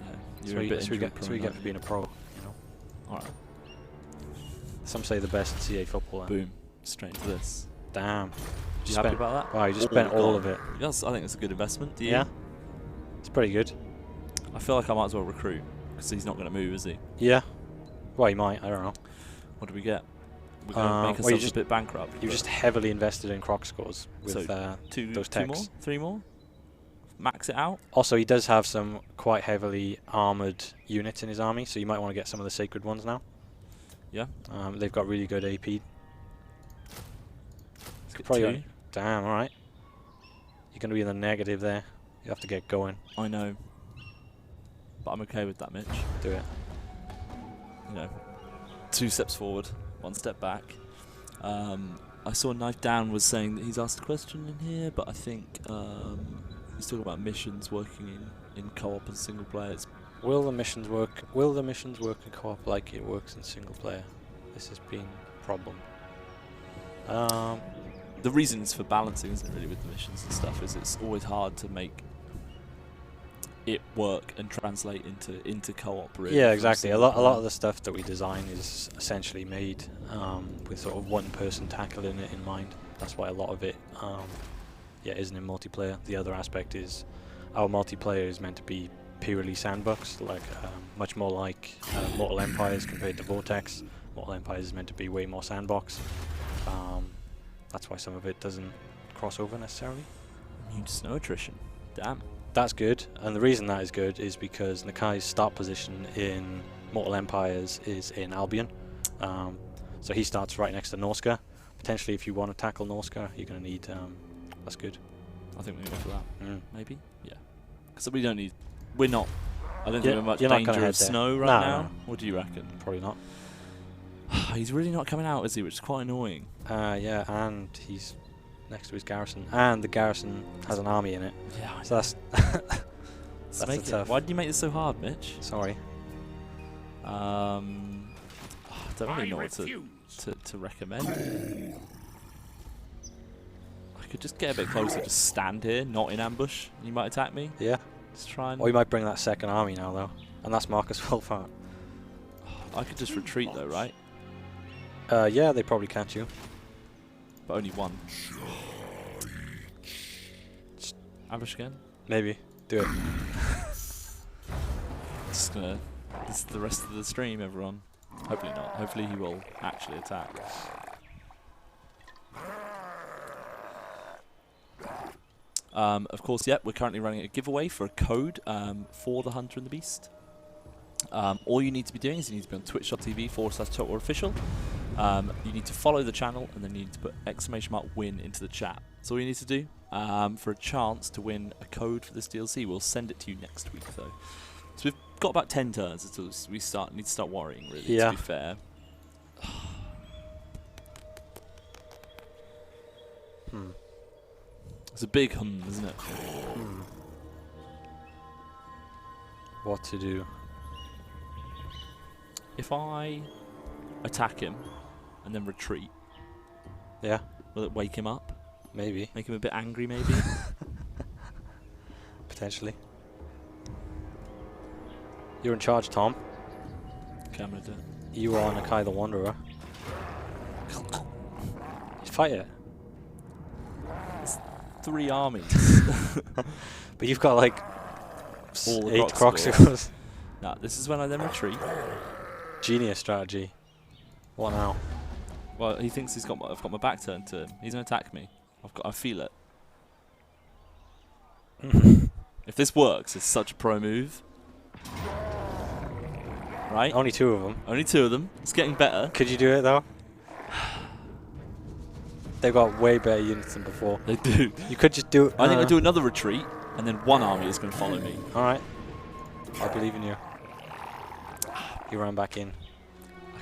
Yeah, That's you're a bit what you injury get for prone, being a pro, you know. aren't you? Some say the best CA footballer. Boom. Straight into this. Damn. You happy about that? Wow, you just spent all gone. of it. Yes, I think it's a good investment. Do you? Yeah. It's pretty good. I feel like I might as well recruit because he's not going to move, is he? Yeah. Well, you might. I don't know. What do we get? We're going to make well, ourselves you a just- bit bankrupt. You've but just heavily invested in croc scores with So two those more, techs. 3 more. Max it out. Also, he does have some quite heavily armored units in his army, so you might want to get some of the sacred ones now. Yeah. They've got really good AP. Let's get Probably 2. only- Damn, alright. You're going to be in the negative there. You have to get going. I know. But I'm okay with that, Mitch. Do it. You know, 2 steps forward, 1 step back. I saw Knife Down was saying that he's asked a question in here, but I think he's talking about missions working in co-op and single player. It's Will the missions work? Will the missions work in co-op like it works in single player? This has been a problem. the reasons for balancing, isn't it, really, with the missions and stuff, is it's always hard to make it work and translate into co-op. Really, Yeah, from exactly. A single lot player. of the stuff that we design is essentially made with sort of one person tackling it in mind. That's why a lot of it, isn't in multiplayer. The other aspect is our multiplayer is meant to be purely sandbox, like much more like Mortal Empires compared to Vortex. Mortal Empires is meant to be way more sandbox. That's why some of it doesn't cross over necessarily. Immune to snow attrition. Damn. That's good, and the reason that is good is because Nakai's start position in Mortal Empires is in Albion. So he starts right next to Norska. Potentially, if you want to tackle Norska, you're going to need. That's good. I think we're going to go for that. Mm. Maybe? Yeah. So we don't need... We're not... I don't think we're much you're not gonna danger head of there. snow right No, now. no. What do you reckon? Probably not. He's really not coming out, is he? Which is quite annoying. Yeah, and he's next to his garrison. And the garrison has an army in it. Yeah. So that's... Let's that's make it. tough. Why did you make this so hard, Mitch? Sorry. I don't really know what refuse. to recommend. I could just get a bit closer, just stand here, not in ambush. You might attack me. Yeah. Just try and... Or you might bring that second army now, though. And that's Marcus Wolfhard. I could just retreat though, right? Yeah, they probably catch you. But only one. Ambush again? Maybe. Do it. Just gonna... This is the rest of the stream, everyone. Hopefully not. Hopefully he will actually attack. Of course, yep, we're currently running a giveaway for a code for the Hunter and the Beast. All you need to be doing is you need to be on twitch.tv/TotalWarOfficial. You need to follow the channel and then you need to put !win into the chat. That's all you need to do for a chance to win a code for this DLC. We'll send it to you next week, though. So we've got about 10 turns until we need to start worrying, really, yeah. to be fair. It's a big isn't it? What to do? If I attack him and then retreat, Yeah, will it wake him up? maybe. Make him a bit angry, maybe? Potentially. You're in charge, Tom. Okay, I'm gonna do it. You are Nakai the Wanderer. Fight it. 3 armies. But you've got like All the 8 Croxicles. Croxicles. Now, this is when I then retreat. Genius strategy. What now? Well, he thinks I've got my back turned to him. He's gonna attack me. I feel it. If this works, it's such a pro move. Right? Only 2 of them. Only 2 of them. It's getting better. Could you do it though? They've got way better units than before. They do. You could just do it. I think I do another retreat, and then 1 army is going to follow me. Alright. I believe in you. You ran back in.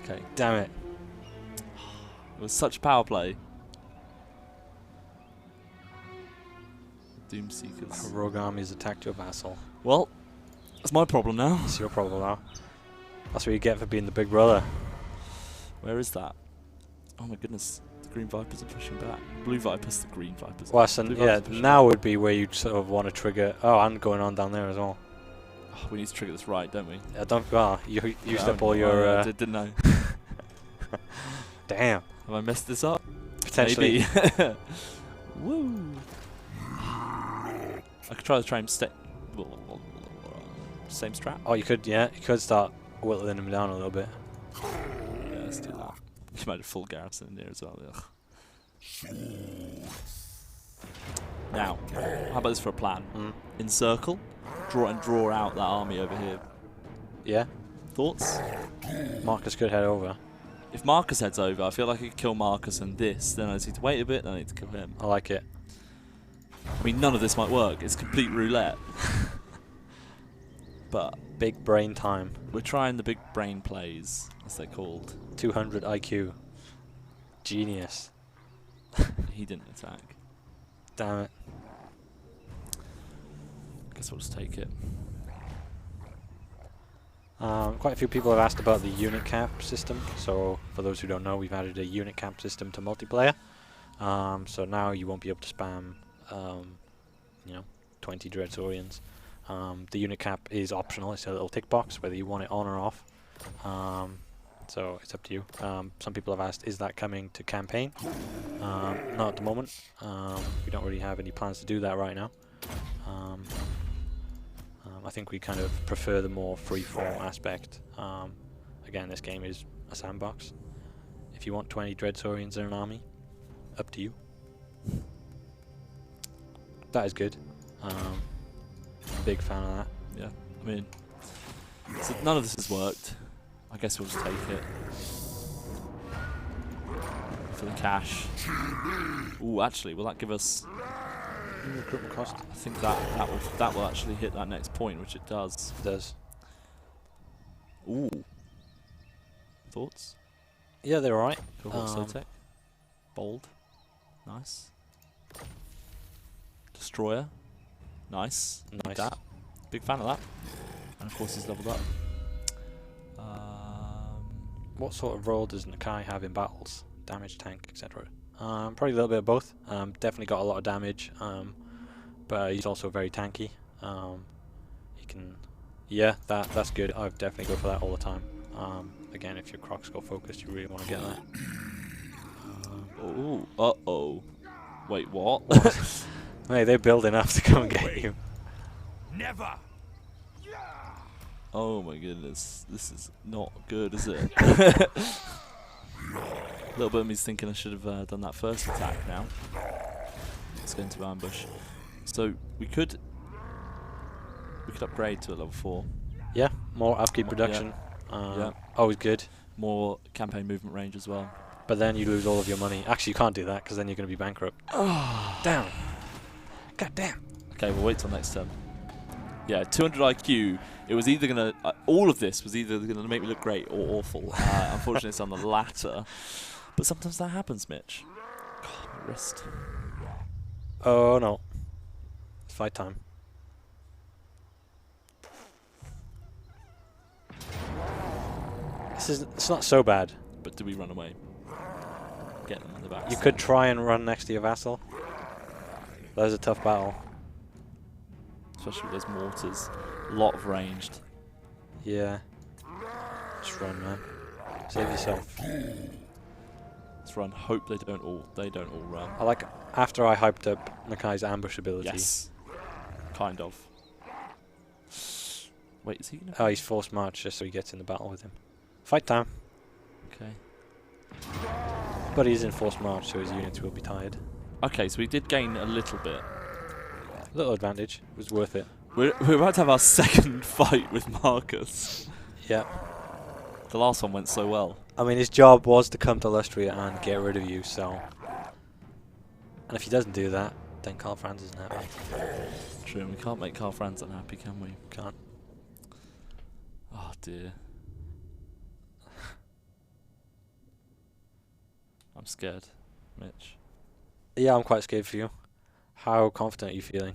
Okay. Damn it. It was such power play. Doom Seekers. A rogue army has attacked your vassal. Well, that's my problem now. It's your problem now. That's what you get for being the big brother. Where is that? Oh my goodness. The green vipers are pushing back. Blue vipers, the green vipers. Well, so Blue yeah, vipers pushing now back. would be where you'd sort of want to trigger. Oh, and going on down there as well. Oh, we need to trigger this right, don't we? Don't. Well, you used up all Oh, your. yeah, I didn't I? Damn. Have I messed this up? Potentially. Maybe. Woo! I could try to try and same strap. Oh, you could. Yeah, you could start whittling him down a little bit. Yeah, let's do that. You might have full garrison in there as well. Ugh. Now, how about this for a plan? Encircle, draw out that army over here. Yeah. Thoughts? Marcus could head over. If Marcus heads over, I feel like I could kill Marcus and this. Then I just need to wait a bit. Then I need to kill him. I like it. I mean, none of this might work. It's complete roulette. But Big brain time. we're trying the big brain plays, as they're called. 200 IQ. Genius. He didn't attack. Damn it. Guess we'll just take it. Quite a few people have asked about the unit cap system. So, for those who don't know, we've added a unit cap system to multiplayer. So now you won't be able to spam, 20 Dreadsaurians. The unit cap is optional. It's a little tick box, whether you want it on or off. So it's up to you. Some people have asked, is that coming to campaign? Not at the moment. We don't really have any plans to do that right now. I think we kind of prefer the more free-form aspect. Again, this game is a sandbox. If you want 20 Dreadsaurians in an army, up to you. That is good. Big fan of that. Yeah, I mean, so none of this has worked. I guess we'll just take it. for the cash. Ooh, actually, will that give us? Recruitment cost. I think that will actually hit that next point, which it does. It does. Ooh. Thoughts? Yeah, they're alright. Cohort Sotek. Bold. Nice. Destroyer. Nice. Like Nice. that. Big fan of that. And of course he's leveled up. What sort of role does Nakai have in battles? Damage, tank, etc. Probably a little bit of both. Definitely got a lot of damage, but he's also very tanky. He can, yeah, that's good. I would definitely go for that all the time. Again, if you're Crocs go focused, you really want to get that. Oh, uh-oh. Wait, what? Hey, they're building up to come and get you. Never. Oh my goodness, this is not good, is it? A little bit of me's thinking I should have done that first attack now. Let's go into ambush. So we could upgrade to a level 4. Yeah, more upkeep production. Yeah. Always good. More campaign movement range as well. But then you lose all of your money. Actually, you can't do that because then you're going to be bankrupt. Damn. God damn. Okay, we'll wait till next turn. Yeah, 200 IQ. It was either going to... all of this was either going to make me look great or awful. Unfortunately, it's on the latter. But sometimes that happens, Mitch. God, my wrist. Oh, no. It's fight time. It's not so bad. But do we run away? Get them in the back. You could try and run next to your vassal. That is a tough battle. Especially with those mortars. A lot of ranged. Yeah. Just run, man. Save yourself. Let's run. Hope they don't all run. I like after I hyped up Nakai's ambush ability. Yes. Kind of. Wait, is he gonna? Oh, he's forced march just so he gets in the battle with him. Fight time. Okay. But he's in forced march, so his units will be tired. Okay, so we did gain a little bit. Little advantage. It was worth it. We're about to have our second fight with Marcus. Yeah. The last one went so well. I mean, his job was to come to Lustria and get rid of you, so... And if he doesn't do that, then Karl Franz isn't happy. True, and we can't make Karl Franz unhappy, can we? Can't. Oh dear. I'm scared, Mitch. Yeah, I'm quite scared for you. How confident are you feeling?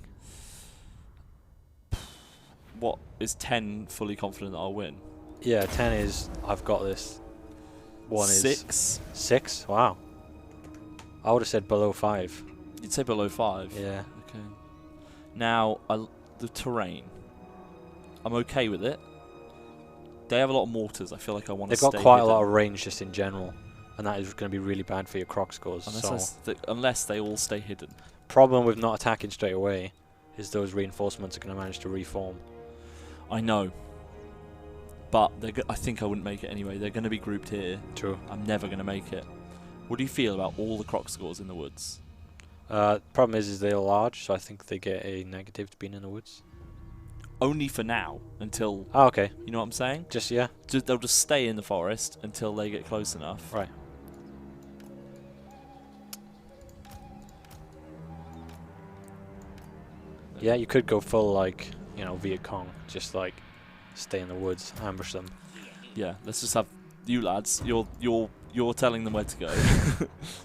What, is 10 fully confident that I'll win? Yeah, 10 is, I've got this. 1 is... 6? 6? Wow. I would have said below 5. You'd say below 5? Yeah. Okay. Now, the terrain. I'm okay with it. They have a lot of mortars. I feel like I want to stay They've got quite hidden. a lot of range just in general. And that is going to be really bad for your Croc scores. Unless they all stay hidden. Problem with not attacking straight away is those reinforcements are going to manage to reform. I know. But I think I wouldn't make it anyway. They're going to be grouped here. True. I'm never going to make it. What do you feel about all the Croc scores in the woods? Problem is they're large, so I think they get a negative to being in the woods. Only for now, until... Oh, okay. You know what I'm saying? Just, yeah. They'll just stay in the forest until they get close enough. Right. Yeah, you could go full, like, you know, Viet Cong. Just, like, stay in the woods, ambush them. Yeah, let's just have... You lads, you're telling them where to go.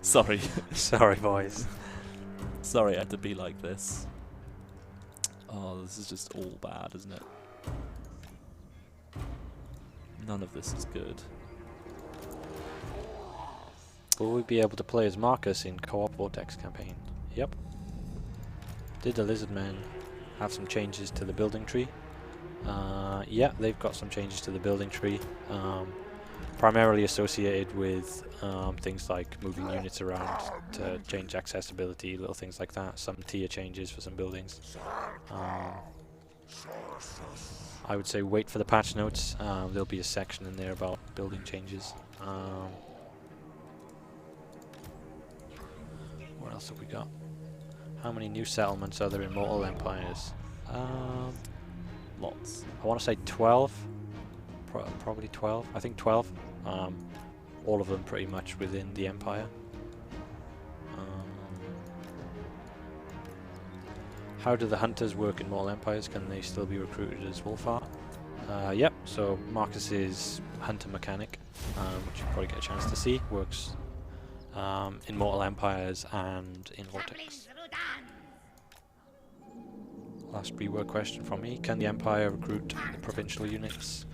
Sorry. Sorry, boys. Sorry I had to be like this. Oh, this is just all bad, isn't it? None of this is good. Will we be able to play as Marcus in co-op Vortex campaign? Yep. Did the Lizardmen have some changes to the building tree? Yeah, they've got some changes to the building tree. Primarily associated with things like moving units around to change accessibility, little things like that. Some tier changes for some buildings. I would say wait for the patch notes. There'll be a section in there about building changes. What else have we got? How many new settlements are there in Mortal Empires? Lots. I want to say 12. Probably 12. I think 12. All of them pretty much within the Empire. How do the hunters work in Mortal Empires? Can they still be recruited as Wolfheart? Yep, so Marcus's hunter mechanic, which you probably get a chance to see, works in Mortal Empires and in Vortex. Last rework question from me. Can the Empire recruit the provincial units?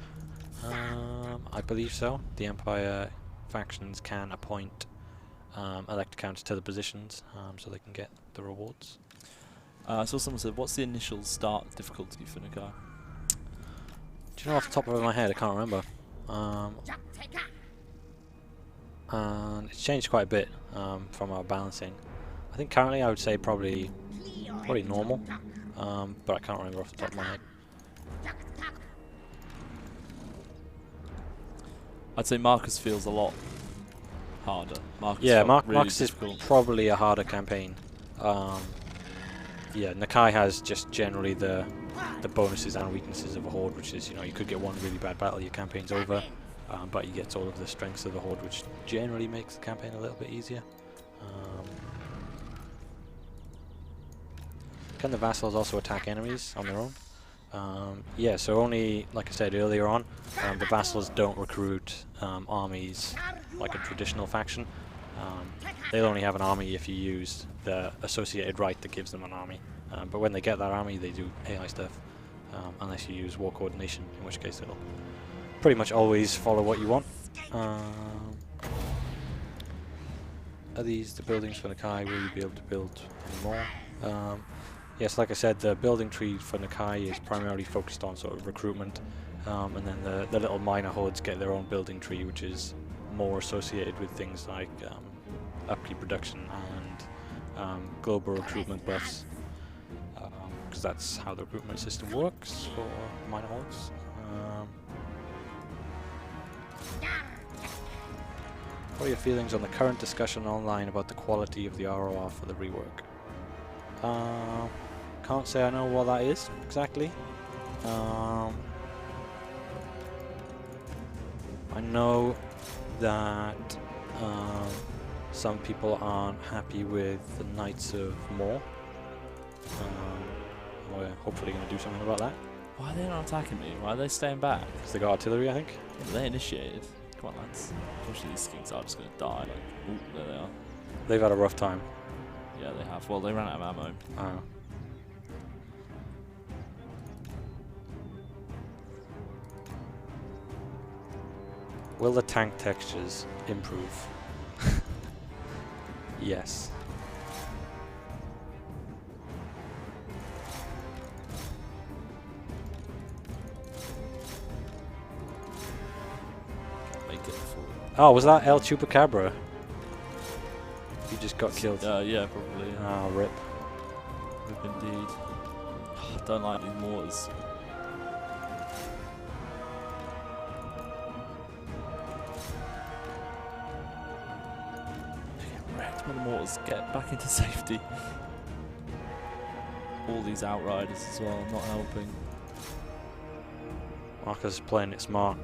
I believe so. The Empire factions can appoint elect counts to the positions so they can get the rewards. I saw someone said, what's the initial start difficulty for Nakai? Do you know off the top of my head? I can't remember. And it's changed quite a bit from our balancing. I think currently I would say probably normal, but I can't remember off the top of my head. I'd say Marcus feels a lot harder. Marcus Yeah, felt really Marcus is difficult. probably a harder campaign. Yeah, Nakai has just generally the bonuses and weaknesses of a Horde, which is, you know, you could get one really bad battle, your campaign's over, but you get all of the strengths of the Horde, which generally makes the campaign a little bit easier. Can the Vassals also attack enemies on their own? Yeah, so only, like I said earlier on, the Vassals don't recruit armies like a traditional faction. They'll only have an army if you use the associated right that gives them an army. But when they get that army, they do AI stuff, unless you use war coordination, in which case it'll pretty much always follow what you want. Are these the buildings for Nakai? Will you be able to build any more? Yes, like I said, the building tree for Nakai is primarily focused on sort of recruitment, and then the little minor hordes get their own building tree, which is more associated with things like upkeep production and global recruitment buffs, because that's how the recruitment system works for minor hordes. What are your feelings on the current discussion online about the quality of the ROR for the rework? Can't say I know what that is exactly. I know that some people aren't happy with the Knights of More. We're hopefully going to do something about that. Why are they not attacking me? Why are they staying back? Because they got artillery, I think. Yeah, they initiated. Come on, lads. Unfortunately, these skins are just going to die. Like, ooh, there they are. They've had a rough time. Yeah, they have. Well, they ran out of ammo. Will the tank textures improve? Yes. Make it full. Oh, was that El Chupacabra? He just got killed. Yeah, probably. Yeah. Ah, rip. Rip indeed. I don't like these mortars. Get wrecked by the mortars. Get back into safety. All these outriders as well, not helping. Marcus is playing it smart.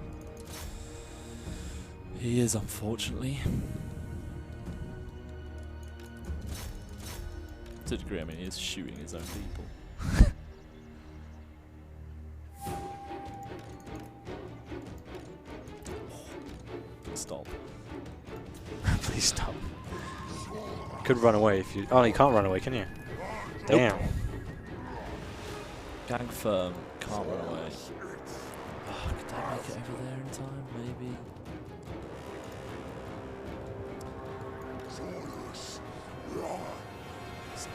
He is, unfortunately. To a degree, I mean, he is shooting his own people. Please stop. Please stop. Could run away if you... Oh, you can't run away, can you? Damn. Gang firm, can't run away. Oh, could I make it over there in time? Maybe.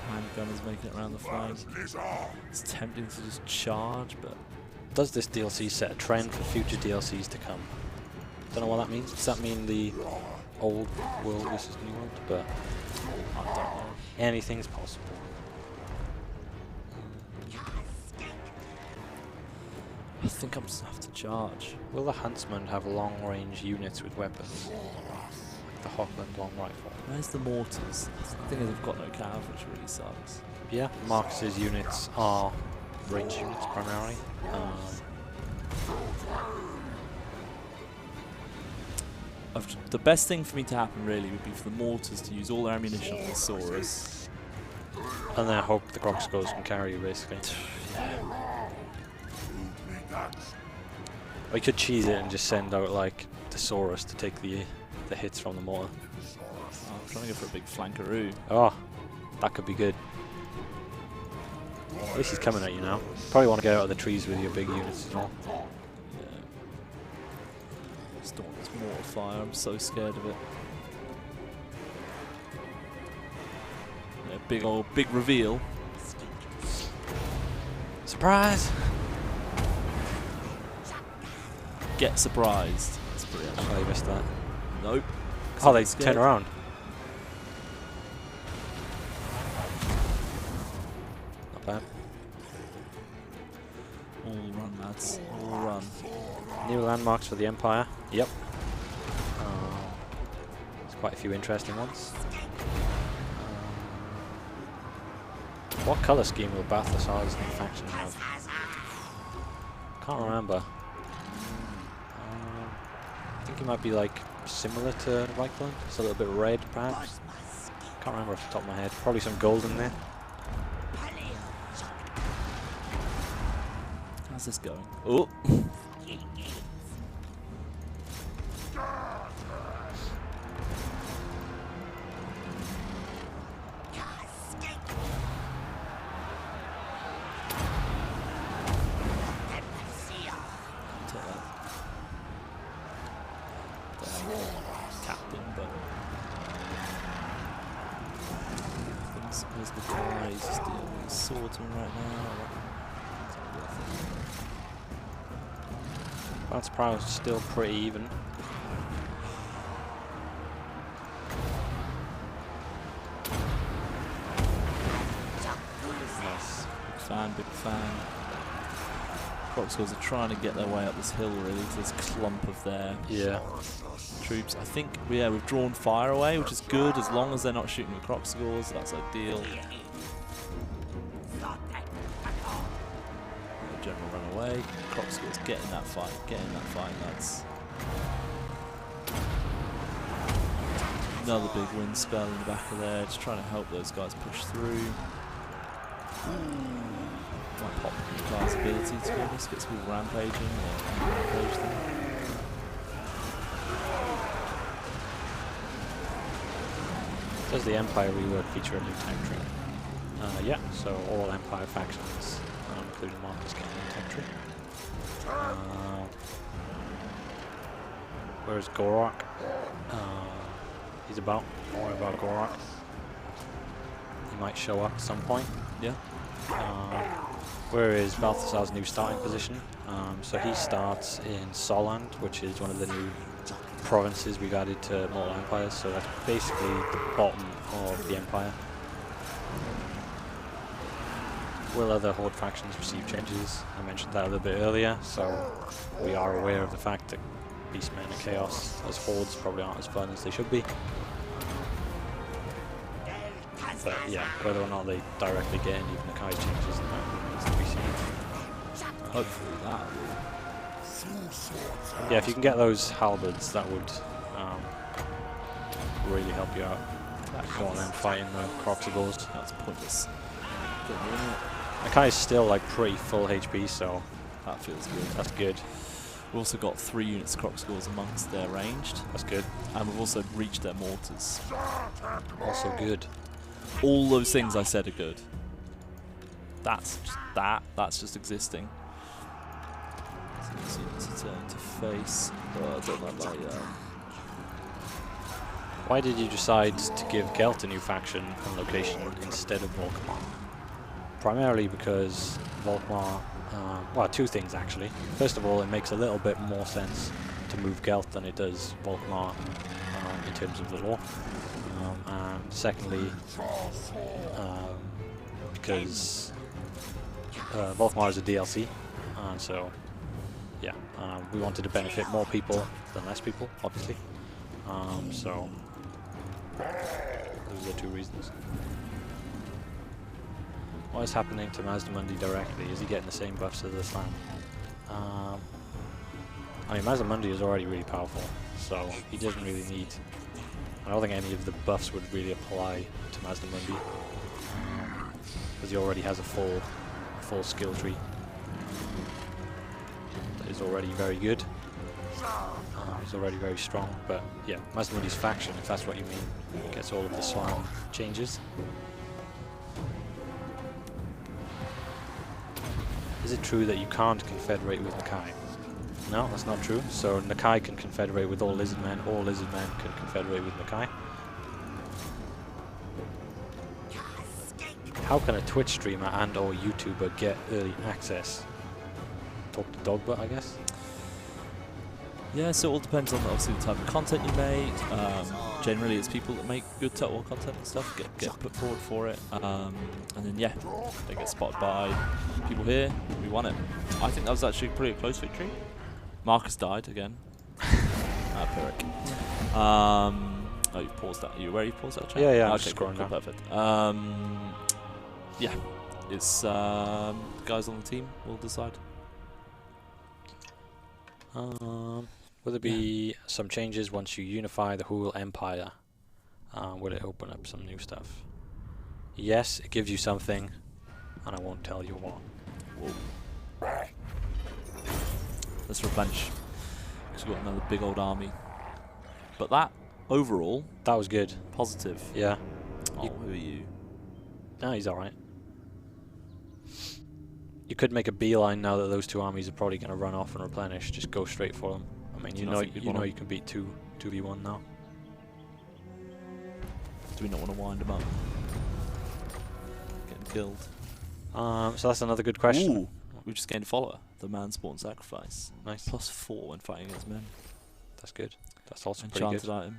Handgun is making it around the flank. It's tempting to just charge, but Does this DLC set a trend for future DLCs to come? Don't know what that means. Does that mean the old world versus new world? But I don't know. anything's possible. I think I'm just gonna have to charge. Will the Huntsman have long-range units with weapons? Like the Hockland long rifle? Where's the mortars? The thing is, they've got no cav, which really sucks. Yeah, Marcus's units are range units primarily. The best thing for me to happen really would be for the mortars to use all their ammunition on the Saurus, And then hope the Croc Skulls can carry you, basically. Or you could cheese it and just send out like the Saurus to take the hits from the mortar. Oh, I'm trying to go for a big flankeroo. Oh, that could be good. At least he's coming at you now. Probably want to get out of the trees with your big units as well. Yeah. Storm this mortar fire. I'm so scared of it. Yeah, big reveal. Surprise! Get surprised. That's pretty actually. Oh, you missed that. Nope. Oh, they turn around. Not bad. All run, lads. All run. New landmarks for the Empire. Yep. There's quite a few interesting ones. What colour scheme will Balthazar's new faction have? Can't remember. I think he might be like similar to Reichland. It's a little bit red, perhaps. Can't remember off the top of my head. Probably some gold in there. How's this going? Oh! Captain, but where's the guy? He's just dealing with swordsman right now. That's probably still pretty even. Nice. Big fan. Crocskulls are trying to get their way up this hill really to this clump of their troops. I think we've drawn fire away, which is good as long as they're not shooting with Crocskulls. That's ideal. The general run away. Crocskulls get in that fight, lads. Another big wind spell in the back of there, just trying to help those guys push through. Might pop Nakai's ability to be honest, gets people rampaging or rampage them. Does the Empire rework feature a new tech tree? Yeah, so all Empire factions, including Marcus, get a new tech tree. Where's Gorak? He's about. Don't worry about Gorak. He might show up at some point. Yeah. Where is Balthazar's new starting position? So he starts in Solland, which is one of the new provinces we've added to Mortal Empires, so that's basically the bottom of the Empire. Will other Horde factions receive changes? I mentioned that a little bit earlier, so we are aware of the fact that Beastmen and Chaos as Hordes probably aren't as fun as they should be. But yeah, whether or not they directly get any of Nakai's changes, that remains to be seen. Hopefully that will. Yeah, if you can get those halberds, that would really help you out. Go on then, fighting the Crocskulls. That's pointless. Nakai's still like pretty full HP, so That feels good. that's good. We've also got 3 units of Crocskulls amongst their ranged. That's good. And we've also reached their mortars. Also good. All those things I said are good. That's just that's just existing. So these units are turning to face. Oh, I don't know about Why did you decide to give Gelt a new faction and location instead of Volkmar? Primarily because Volkmar, well, 2 things actually. First of all, it makes a little bit more sense to move Gelt than it does Volkmar in terms of the lore. And secondly, because Volkmar is a DLC, and so yeah, we wanted to benefit more people than less people, obviously. So those are the 2 reasons. What is happening to Mazdamundi directly? Is he getting the same buffs as Islam? I mean, Mazdamundi is already really powerful, so he doesn't really need I don't think any of the buffs would really apply to Mazdamundi, because he already has a full skill tree. That is already very good. He's already very strong, but yeah, Mazdamundi's faction, if that's what you mean, gets all of the swarm changes. Is it true that you can't confederate with Nakai? No, that's not true. So Nakai can confederate with all Lizardmen can confederate with Nakai. How can a Twitch streamer and or YouTuber get early access? Talk to Dogbutt, I guess? Yeah, so it all depends on obviously the type of content you make. Generally, it's people that make good Total War content and stuff get put forward for it, and then yeah, they get spotted by people here. We won it. I think that was actually a pretty close victory. Marcus died again. Pyrrhic. Oh, you've paused that. Are you aware you paused that chat? Yeah, yeah. I'm Okay, just cool, scrolling cool, down. perfect. Yeah, it's the guys on the team will decide. Will there be some changes once you unify the whole empire? Will it open up some new stuff? Yes, it gives you something, and I won't tell you what. Whoa. Let's replenish. Because we've got another big old army. But that, overall, That was good. positive. Yeah. Oh, who are you? No, he's alright. You could make a beeline now that those two armies are probably going to run off and replenish. Just go straight for them. I mean, you So know, nothing you'd wanna- you can beat 2v1 now. Do we not want to wind them up? Getting killed. So that's another good question. Ooh, we just gained a follower. The man spawn sacrifice. Nice. +4 when fighting against men. That's good. That's also pretty Enchanted good. item.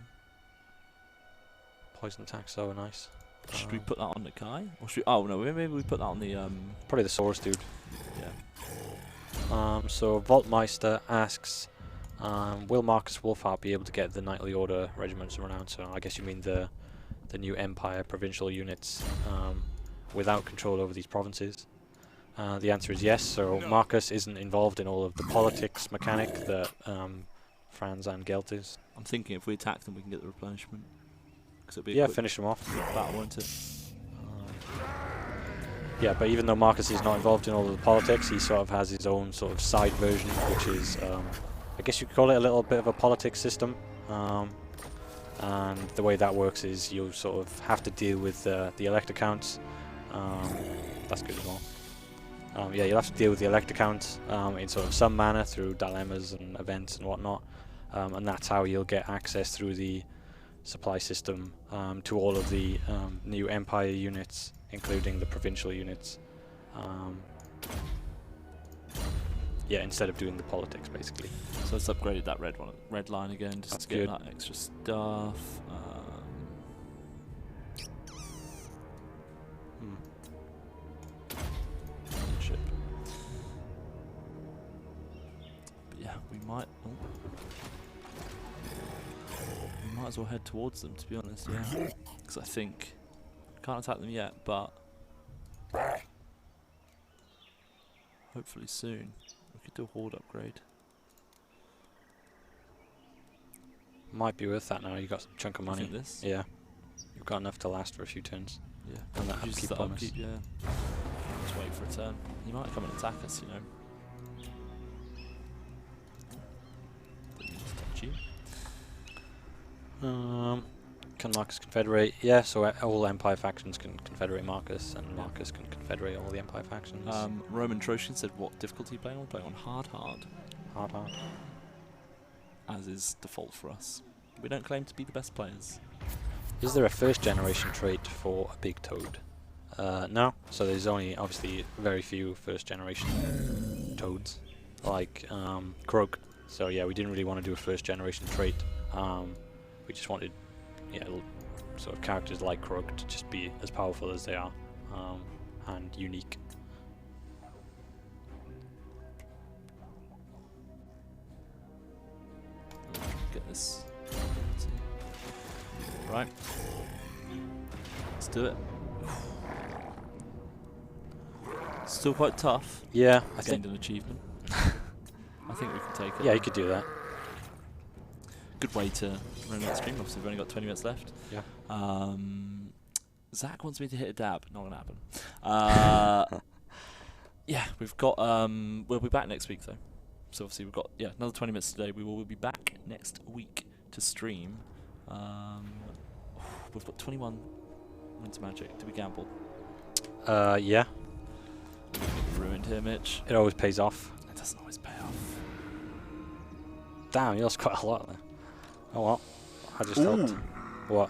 Poison attack, so nice. Should we put that on Nakai? Or should we, oh no, maybe we put that on the Probably the Saurus dude. yeah. So Voltmeister asks, will Marcus Wolfheart be able to get the Knightly Order regiments around? So I guess you mean the new Empire provincial units without control over these provinces. The answer is yes. So Marcus isn't involved in all of the politics mechanic that Franz and Gelt is. I'm thinking if we attack them we can get the replenishment. Cause it'll be a Yeah, quick finish them off. battle, won't it? Yeah, but even though Marcus is not involved in all of the politics, he sort of has his own sort of side version, which is, I guess you could call it a little bit of a politics system. And the way that works is you sort of have to deal with the elect accounts. That's good as well. Yeah, you'll have to deal with the elect accounts in sort of some manner through dilemmas and events and whatnot. And that's how you'll get access through the supply system to all of the new Empire units, including the provincial units. Yeah, instead of doing the politics, basically. So let's upgrade that red line again, just That's to get good. that extra stuff. Ship. But yeah, we might. Oh. We might as well head towards them, to be honest. Yeah, because I think can't attack them yet, but hopefully soon we could do a horde upgrade. Might be worth that now. You got some chunk of You money. think this? Yeah, you've got enough to last for a few turns. Yeah. And that Use upkeep the bonus. upkeep, yeah. Just wait for a turn. He might come and attack us, you know. Didn't mean to touch you. Can Marcus confederate? Yeah, so all Empire factions can confederate Marcus, and Marcus can confederate all the Empire factions. Roman Troshian said, what difficulty are you playing on? Playing on hard, Hard. as is default for us. We don't claim to be the best players. Is there a first generation trait for a big toad? No. So there's only obviously very few first generation toads, like Croak. So yeah, we didn't really want to do a first generation trait. We just wanted, yeah, sort of characters like Croak to just be as powerful as they are, and unique. Get this. Right. Let's do it. Still quite tough. Yeah, I Gained think. an achievement. I think we can take it. Yeah, you could do that. good way to run that stream. Obviously, we've only got 20 minutes left. Yeah. Zach wants me to hit a dab. Not gonna happen. Yeah, we've got. We'll be back next week though. So obviously we've got another 20 minutes today. We will be back next week to stream. We've got 21 wins magic. Do we gamble? Yeah. Ruined here, Mitch. It always pays off. It doesn't always pay off. Damn, you lost quite a lot there. Oh well. I just helped. What?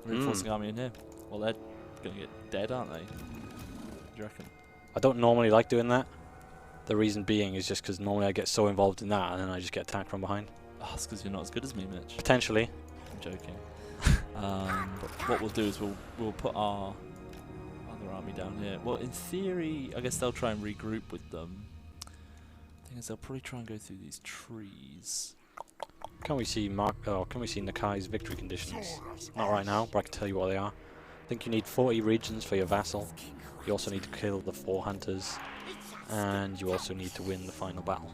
Reinforcing army in here. Well, they're gonna get dead, aren't they? Do you reckon? I don't normally like doing that. The reason being is just because normally I get so involved in that and then I just get attacked from behind. Oh, it's because you're not as good as me, Mitch. Potentially. I'm joking. But what we'll do is we'll put our other army down here. Well, in theory, I guess they'll try and regroup with them. The thing is, they'll probably try and go through these trees. Can we see Nakai's victory conditions? Not right now, but I can tell you what they are. I think you need 40 regions for your vassal. You also need to kill the 4 hunters. And you also need to win the final battle.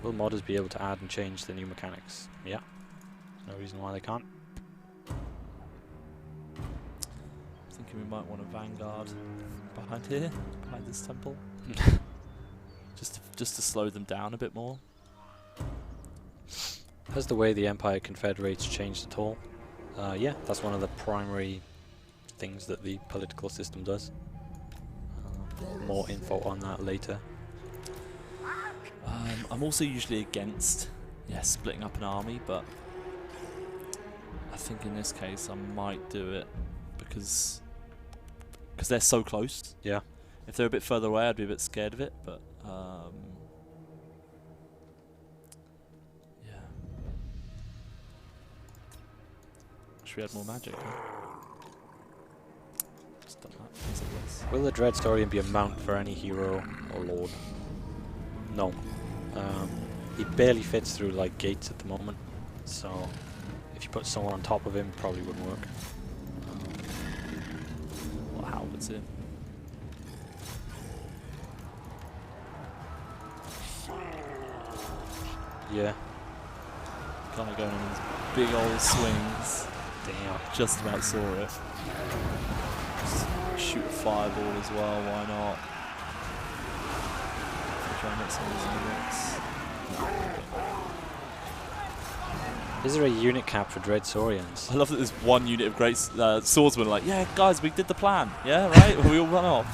Will modders be able to add and change the new mechanics? Yeah. No reason why they can't. Thinking we might want a vanguard behind here, behind this temple. Just to slow them down a bit more. Has the way the Empire confederates changed at all? Yeah, that's one of the primary things that the political system does. More info on that later. I'm also usually against splitting up an army, but I think in this case I might do it because they're so close. Yeah. If they're a bit further away, I'd be a bit scared of it, but yeah. Should we add more magic? Huh? Just done that. As it was. Will the Dreadstarian be a mount for any hero or lord? No. He barely fits through like gates at the moment, so if you put someone on top of him, it probably wouldn't work. What halberds in? Yeah. Kind of going on these big old swings. Damn. Just about saw it. Just shoot a fireball as well, why not? Try and hit some of these units. Is there a unit cap for Dreadsaurians? I love that there's one unit of great swordsmen like, yeah guys, we did the plan, yeah, right? We all run off.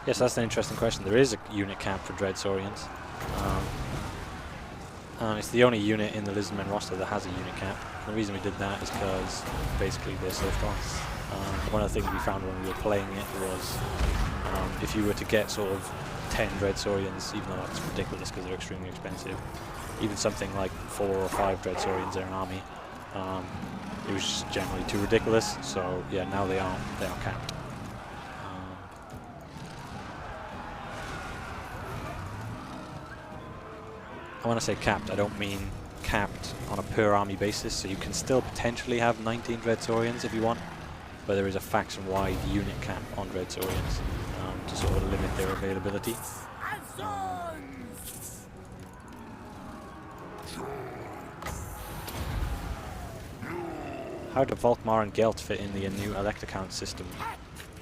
Yes, that's an interesting question. There is a unit cap for Dreadsaurians. And it's the only unit in the Lizardmen roster that has a unit cap. The reason we did that is because basically they're so strong. One of the things we found when we were playing it was if you were to get sort of 10 Dreadsaurians, even though that's ridiculous because they're extremely expensive, even something like 4 or 5 Dreadsaurians in an army, it was just generally too ridiculous. So yeah, now they are capped. When I say capped, I don't mean capped on a per army basis, so you can still potentially have 19 Dreadsaurians if you want, but there is a faction-wide unit cap on Dreadsaurians to sort of limit their availability. How do Volkmar and Gelt fit in the new elect account system?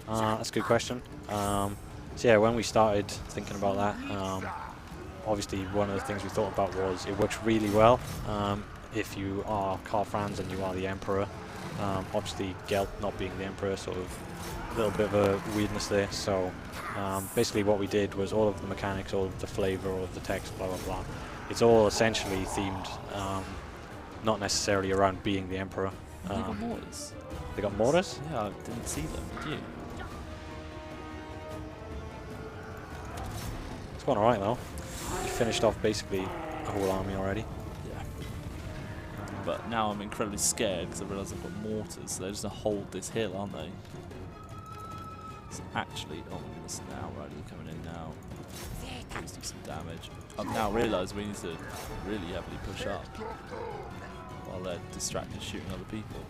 That's a good question. So yeah, when we started thinking about that, obviously one of the things we thought about was it works really well if you are Karl-Franz and you are the Emperor. Obviously Gelt not being the Emperor, sort of a little bit of a weirdness there. So basically what we did was all of the mechanics, all of the flavour, all of the text, blah blah blah. It's all essentially themed, not necessarily around being the Emperor. They got mortars. They got mortars? Yeah, I didn't see them, did you? It's going alright though. You finished off basically a whole army already. Yeah. But now I'm incredibly scared because I realise I've got mortars, so they're just going to hold this hill, aren't they? So actually, oh my goodness, now riders are coming in now. Let's do some damage. I've now realised we need to really heavily push up while they're distracted shooting other people.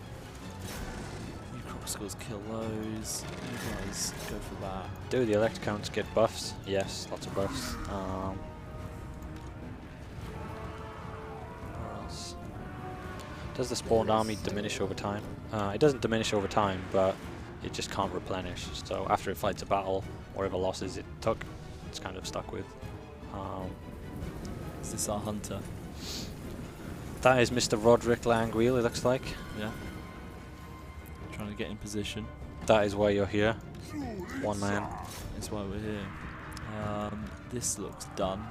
You Crosscores kill those. You guys go for that. Do the Electrocounts get buffs? Yes, lots of buffs. Where else? Does the spawned army diminish over time? It doesn't diminish over time, but it just can't replenish. So after it fights a battle, whatever losses it took, it's kind of stuck with. Is this our hunter? That is Mr. Roderick Langwheel, it looks like. Yeah. Trying to get in position. That is why you're here. One man. That's why we're here. This looks done,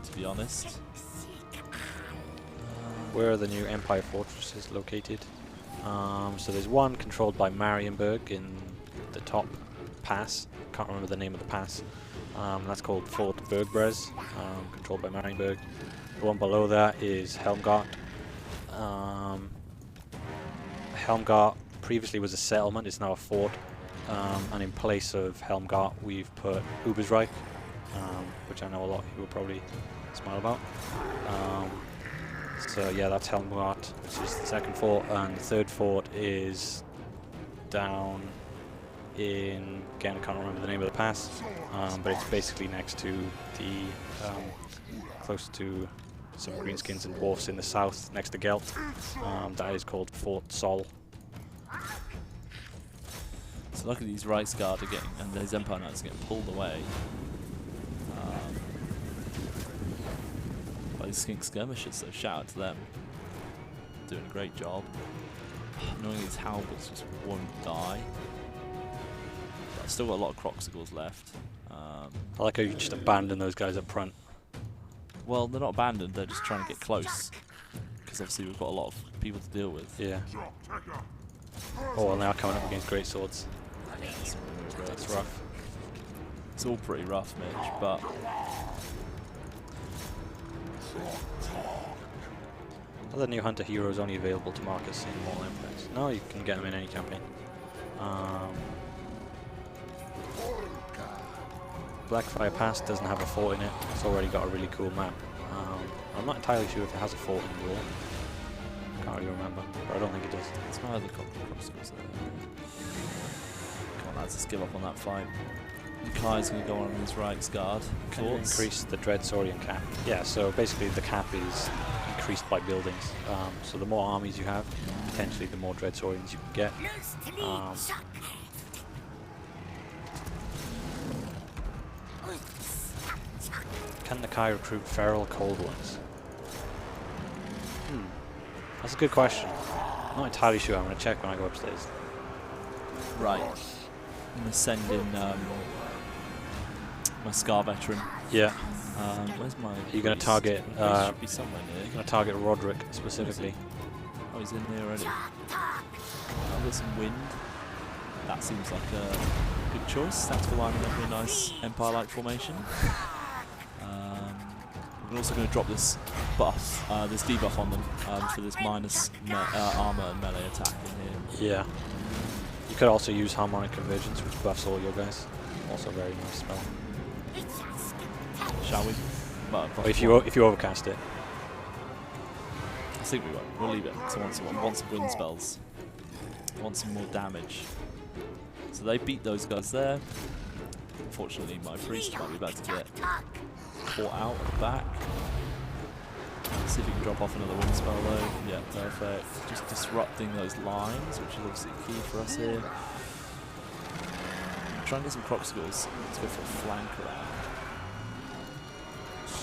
to be honest. Where are the new Empire fortresses located? So there's one controlled by Marienburg in the top pass. Can't remember the name of the pass. That's called Fort Bergbres, controlled by Marienburg. The one below that is Helmgart. Helmgart previously was a settlement, it's now a fort. And in place of Helmgart we've put Ubersreich, which I know a lot of you will probably smile about. So yeah, that's Helmgart, which is the second fort, and the third fort is down in, again I can't remember the name of the pass, but it's basically next to the, close to some greenskins and dwarfs in the south, next to Gelt. That is called Fort Sol. So look at these Reichsguard are getting, and these Empire Knights are getting pulled away by these skink skirmishers, so shout out to them. Doing a great job. Knowing these halberds just won't die. But I've still got a lot of Croxicles left. I like how you just abandon those guys up front. Well, they're not abandoned, they're just trying to get close. Because obviously we've got a lot of people to deal with. Yeah. Oh, well, now coming up against great swords. Yeah, That's rough. It's all pretty rough, Mitch, but Are the new hunter heroes only available to Marcus in Mortal Empires? No, you can get them in any campaign. Blackfire Pass doesn't have a fort in it. It's already got a really cool map. I'm not entirely sure if it has a fort in the war. Can't really remember, but I don't think it does. it's my other Croxicles there. Come on lads, let's give up on that fight. Nakai's going to go on his Reichsguard. Can you increase the Dreadsaurian cap? Yeah, so basically the cap is increased by buildings. So the more armies you have, potentially the more Dreadsaurians you can get. Can Nakai recruit feral cold ones? That's a good question. I'm not entirely sure. I'm going to check when I go upstairs. Right. I'm going to send in my Scar veteran. Yeah. Where's my... Are you going to target? should be somewhere near. You're going to target Roderick specifically. Oh, he's in there already. There's some wind. That seems like a good choice. Thanks for lining up a nice Empire-like formation. We're also going to drop this buff, this debuff on them for this minus armor and melee attack in here. Yeah. You could also use Harmonic Convergence, which buffs all your guys. Also a very nice spell. Shall we? Well, Or if you overcast it. I think we will. We'll leave it. So I want some wind spells. I want some more damage. So they beat those guys there. Unfortunately, my priest might be about to get caught out at the back. See if we can drop off another wind spell though. Yeah, perfect. Just disrupting those lines, which is obviously key for us here. Try and get some Croxicles. Let's go for a flank around.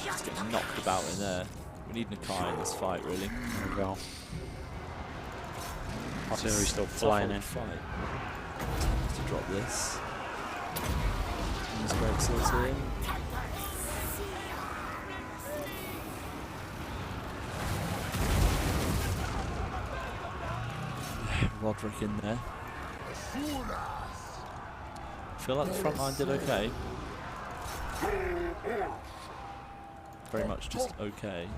Just getting knocked about in there. We need Nakai in this fight, really. There we go. Artillery's still flying in. Fight. Just to drop this. Use great swords here. Roderick in there. Feel like the front line did okay. Very much just okay.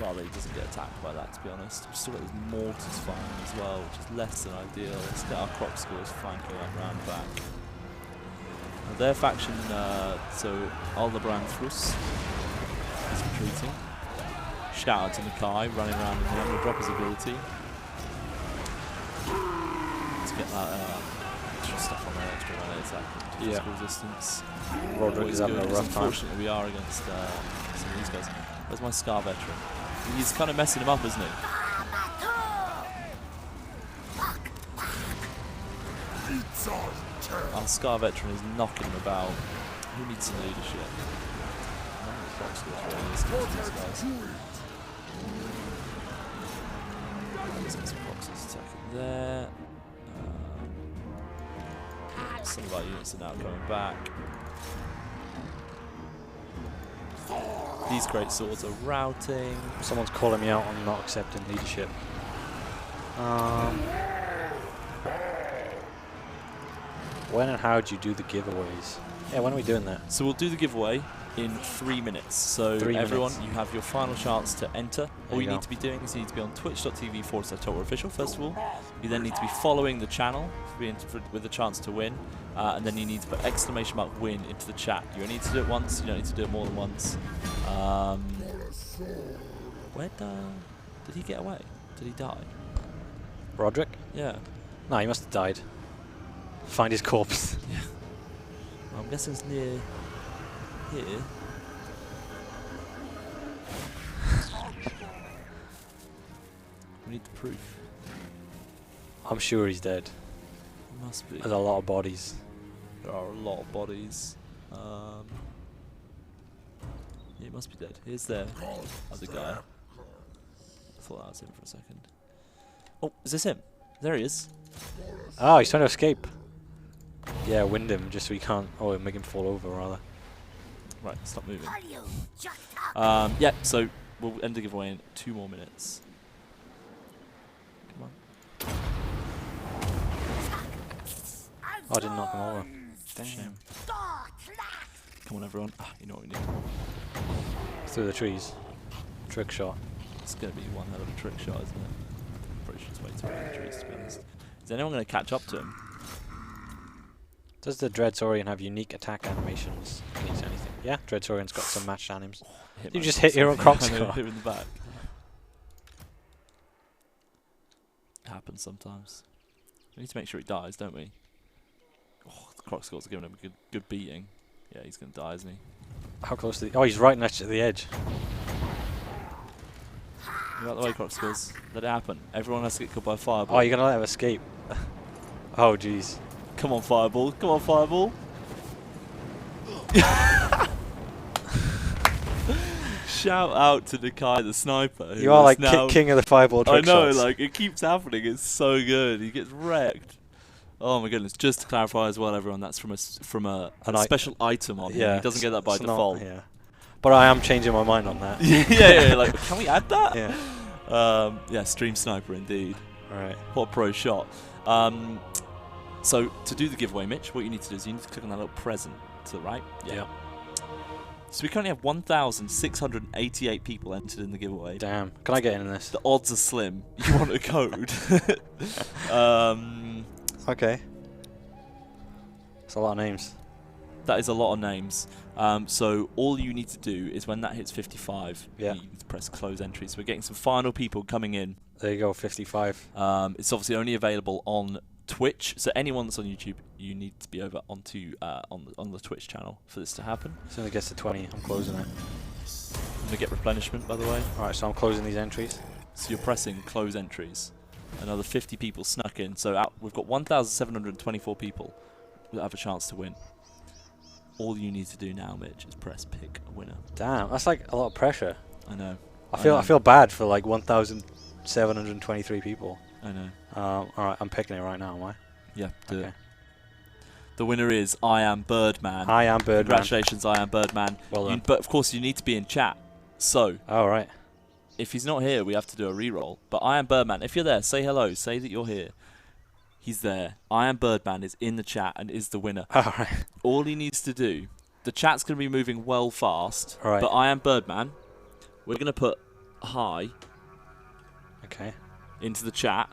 Rather he doesn't get attacked by that, to be honest. We've still got these mortars firing as well, which is less than ideal. Let's get our Croxicles flanking that round back. Now their faction, so Aldebrand Thrus is retreating. Shout out to Nakai running around in here. I'm going to drop his ability. to get that extra stuff on there, extra melee attack and physical resistance. Roderick is having a rough time. Unfortunately, we are against some of these guys. Where's my Scar veteran? He's kind of messing him up, isn't he? Our Scar veteran is knocking him about. Who needs some leadership? None of the proc skills really is against these guys. Let's get some proxies attacking there. Some of our units are now coming back. These great swords are routing. Someone's calling me out on not accepting leadership. When and how do you do the giveaways? Yeah, when are we doing that? So we'll do the giveaway in 3 minutes. So 3 everyone, minutes. you have your final chance to enter. There All you you go. need to be doing is you need to be on twitch.tv/TotalWarOfficial first of all. You then need to be following the channel with a chance to win. And then you need to put !win into the chat. You only need to do it once, you don't need to do it more than once. Did he get away? Did he die? Roderick? Yeah. No, he must have died. Find his corpse. Yeah. I'm guessing it's near here. We need the proof. I'm sure he's dead. He must be. There's a lot of bodies. There are a lot of bodies. Yeah, he must be dead. Here's the other guy. I thought that was him for a second. Oh, is this him? There he is. Oh, he's trying to escape. Yeah, wind him just so he can't. Oh, make him fall over rather. Right, stop moving. Yeah, so we'll end the giveaway in 2 more minutes. Come on. Oh, I didn't knock him over. Shame. Come on, everyone. You know what we need. Through the trees. Trick shot. It's going to be one hell of a trick shot, isn't it? Probably should just wait around the trees, to be honest. Is anyone going to catch up to him? Does the Dreadsaurian have unique attack animations against anything? Yeah, Dreadsaurian's got some matched anims. You just hit your own croc score. Hit him in the back. Happens sometimes. We need to make sure he dies, don't we? Oh, the croc skulls are giving him a good beating. Yeah, he's going to die, isn't he? How close to the... Oh, he's right next to the edge. Get out the way, croc skulls. Let it happen. Everyone has to get killed by a fireball. Oh, you're going to let him escape. Oh, jeez. Come on, fireball. Come on, fireball. Shout out to Nakai the sniper. You are like king of the fireball trick I know, shots. like, it keeps happening. It's so good. He gets wrecked. Oh my goodness. Just to clarify as well, everyone, that's from a special item on him. He doesn't get that by default. Yeah. But I am changing my mind on that. yeah, like, can we add that? Yeah. Yeah, stream sniper indeed. Alright. What a pro shot. So, to do the giveaway, Mitch, what you need to do is you need to click on that little present to the right. Yeah. So we currently have 1,688 people entered in the giveaway. Damn. Can I get in this? The odds are slim. You want a code? Okay. That's a lot of names. That is a lot of names. So all you need to do is when that hits 55, Yeah. you need to press close entry. So we're getting some final people coming in. There you go, 55. It's obviously only available on Twitch, so anyone that's on YouTube, you need to be over onto on the Twitch channel for this to happen. As soon as it gets to 20, I'm closing it. I'm gonna get replenishment, by the way. Alright, so I'm closing these entries. So you're pressing close entries. Another 50 people snuck in, so we've got 1,724 people that have a chance to win. All you need to do now, Mitch, is press pick a winner. Damn, that's like a lot of pressure. I know. I feel bad for like 1,723 people. I know. Alright, I'm picking it right now, am I? Yeah, do Okay. it. The winner is I Am Birdman. I am Birdman. Congratulations, I Am Birdman. Well done. But of course, you need to be in chat. So, Alright. if he's not here, we have to do a reroll. But I Am Birdman, if you're there, say hello. Say that you're here. He's there. I Am Birdman is in the chat and is the winner. Alright. All he needs to do, the chat's going to be moving well fast. Alright. But I Am Birdman, we're going to put hi Okay. into the chat.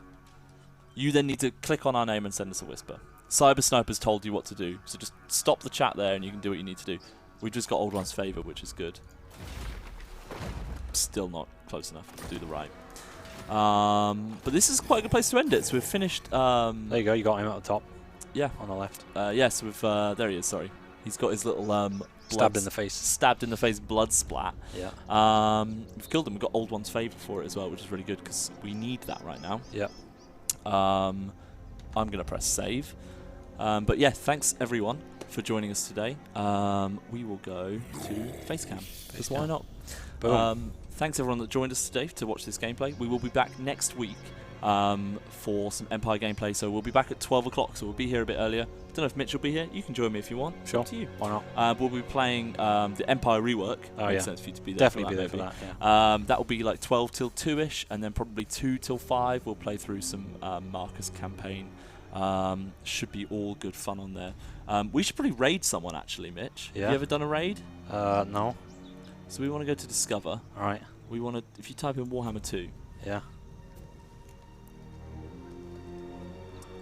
You then need to click on our name and send us a whisper. Cyber Sniper's told you what to do, so just stop the chat there and you can do what you need to do. We've just got Old One's favour, which is good. Still not close enough to do the right. But this is quite a good place to end it. So we've finished. There you go. You got him at the top. Yeah. On the left. Yes, we've. There he is. Sorry, he's got his little Stabbed in the face. Stabbed in the face, blood splat. Yeah. We've killed him. We've got Old One's Favour for it as well, which is really good because we need that right now. Yeah. I'm gonna press save. But yeah, thanks everyone for joining us today. We will go to Facecam. Because why not? Boom. Thanks everyone that joined us today to watch this gameplay. We will be back next week for some Empire gameplay. So we'll be back at 12 o'clock. So we'll be here a bit earlier. Don't know if Mitch will be here. You can join me if you want. Sure. Up to you. Why not? We'll be playing the Empire rework. Oh, Makes yeah. sense for you to be there. Definitely be there for that. Yeah. That will be like 12 till 2ish, and then probably 2 till 5. We'll play through some Marcus campaign. Should be all good fun on there. We should probably raid someone actually, Mitch. Yeah. Have you ever done a raid? No. So we want to go to Discover. All right. We want to, if you type in Warhammer 2. Yeah.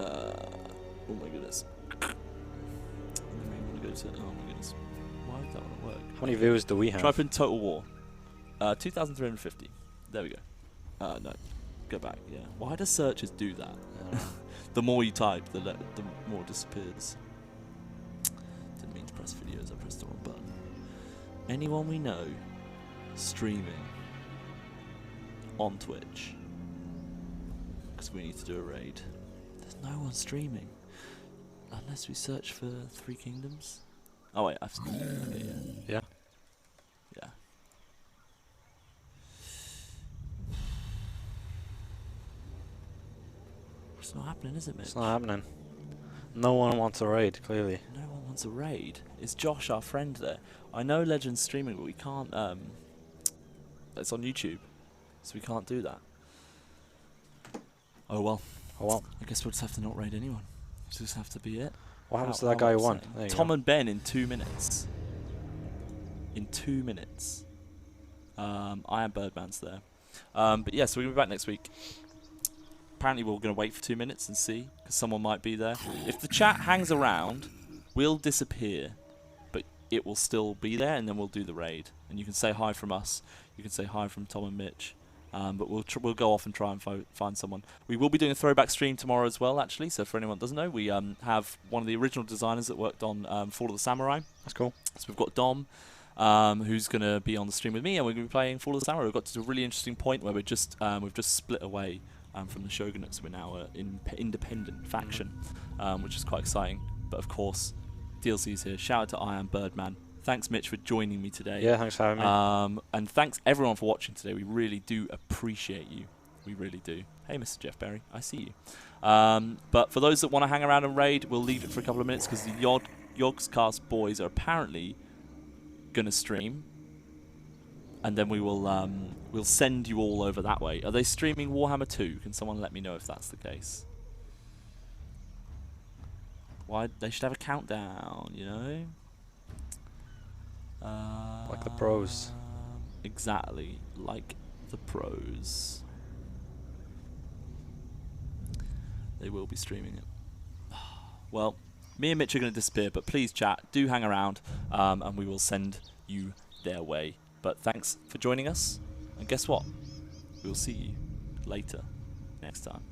Oh my goodness. And then we want to go to, oh my goodness. Why would that want to work? How many viewers do we have? Type in Total War. 2,350. There we go. No. Go back, yeah. Why do searches do that? The more you type, the more it disappears. Didn't mean to press videos, I pressed the wrong button. Anyone we know streaming on Twitch? Because we need to do a raid. There's no one streaming. Unless we search for Three Kingdoms. Oh wait, I've okay, yeah. Yeah. Yeah. It's not happening, is it, Mitch? It's not happening. No one wants a raid, clearly. No one wants a raid. Is Josh our friend there? I know Legend's streaming, but we can't. It's on YouTube, so we can't do that. Oh well. Oh well. I guess we'll just have to not raid anyone. Just have to be it. What happens How- to that guy who how won? upsetting. There you Tom go. and Ben in 2 minutes. In 2 minutes. I am Birdman's there. But yeah, so we're going to be back next week. Apparently we're going to wait for 2 minutes and see, because someone might be there. If the chat hangs around, we'll disappear, but it will still be there, and then we'll do the raid. And you can say hi from us. You can say hi from Tom and Mitch. But we'll go off and try and find someone. We will be doing a throwback stream tomorrow as well, actually. So for anyone that doesn't know, we have one of the original designers that worked on Fall of the Samurai. That's cool. So we've got Dom, who's going to be on the stream with me, and we're going to be playing Fall of the Samurai. We've got to a really interesting point where we've just split away from the shogunate, so we're now an independent faction, which is quite exciting. But of course, DLC's here. Shout out to I Am Birdman. Thanks, Mitch, for joining me today. Yeah, thanks for having me. And thanks everyone for watching today. We really do appreciate you. We really do. Hey, Mr. Jeff Berry, I see you. But for those that want to hang around and raid, we'll leave it for a couple of minutes because the Yogscast boys are apparently going to stream. And then we will we'll send you all over that way. Are they streaming Warhammer 2? Can someone let me know if that's the case? Why they should have a countdown, you know? Like the pros. Exactly, like the pros. They will be streaming it. Well, me and Mitch are going to disappear, but please chat, do hang around, and we will send you their way. But thanks for joining us, and guess what? We'll see you later, next time.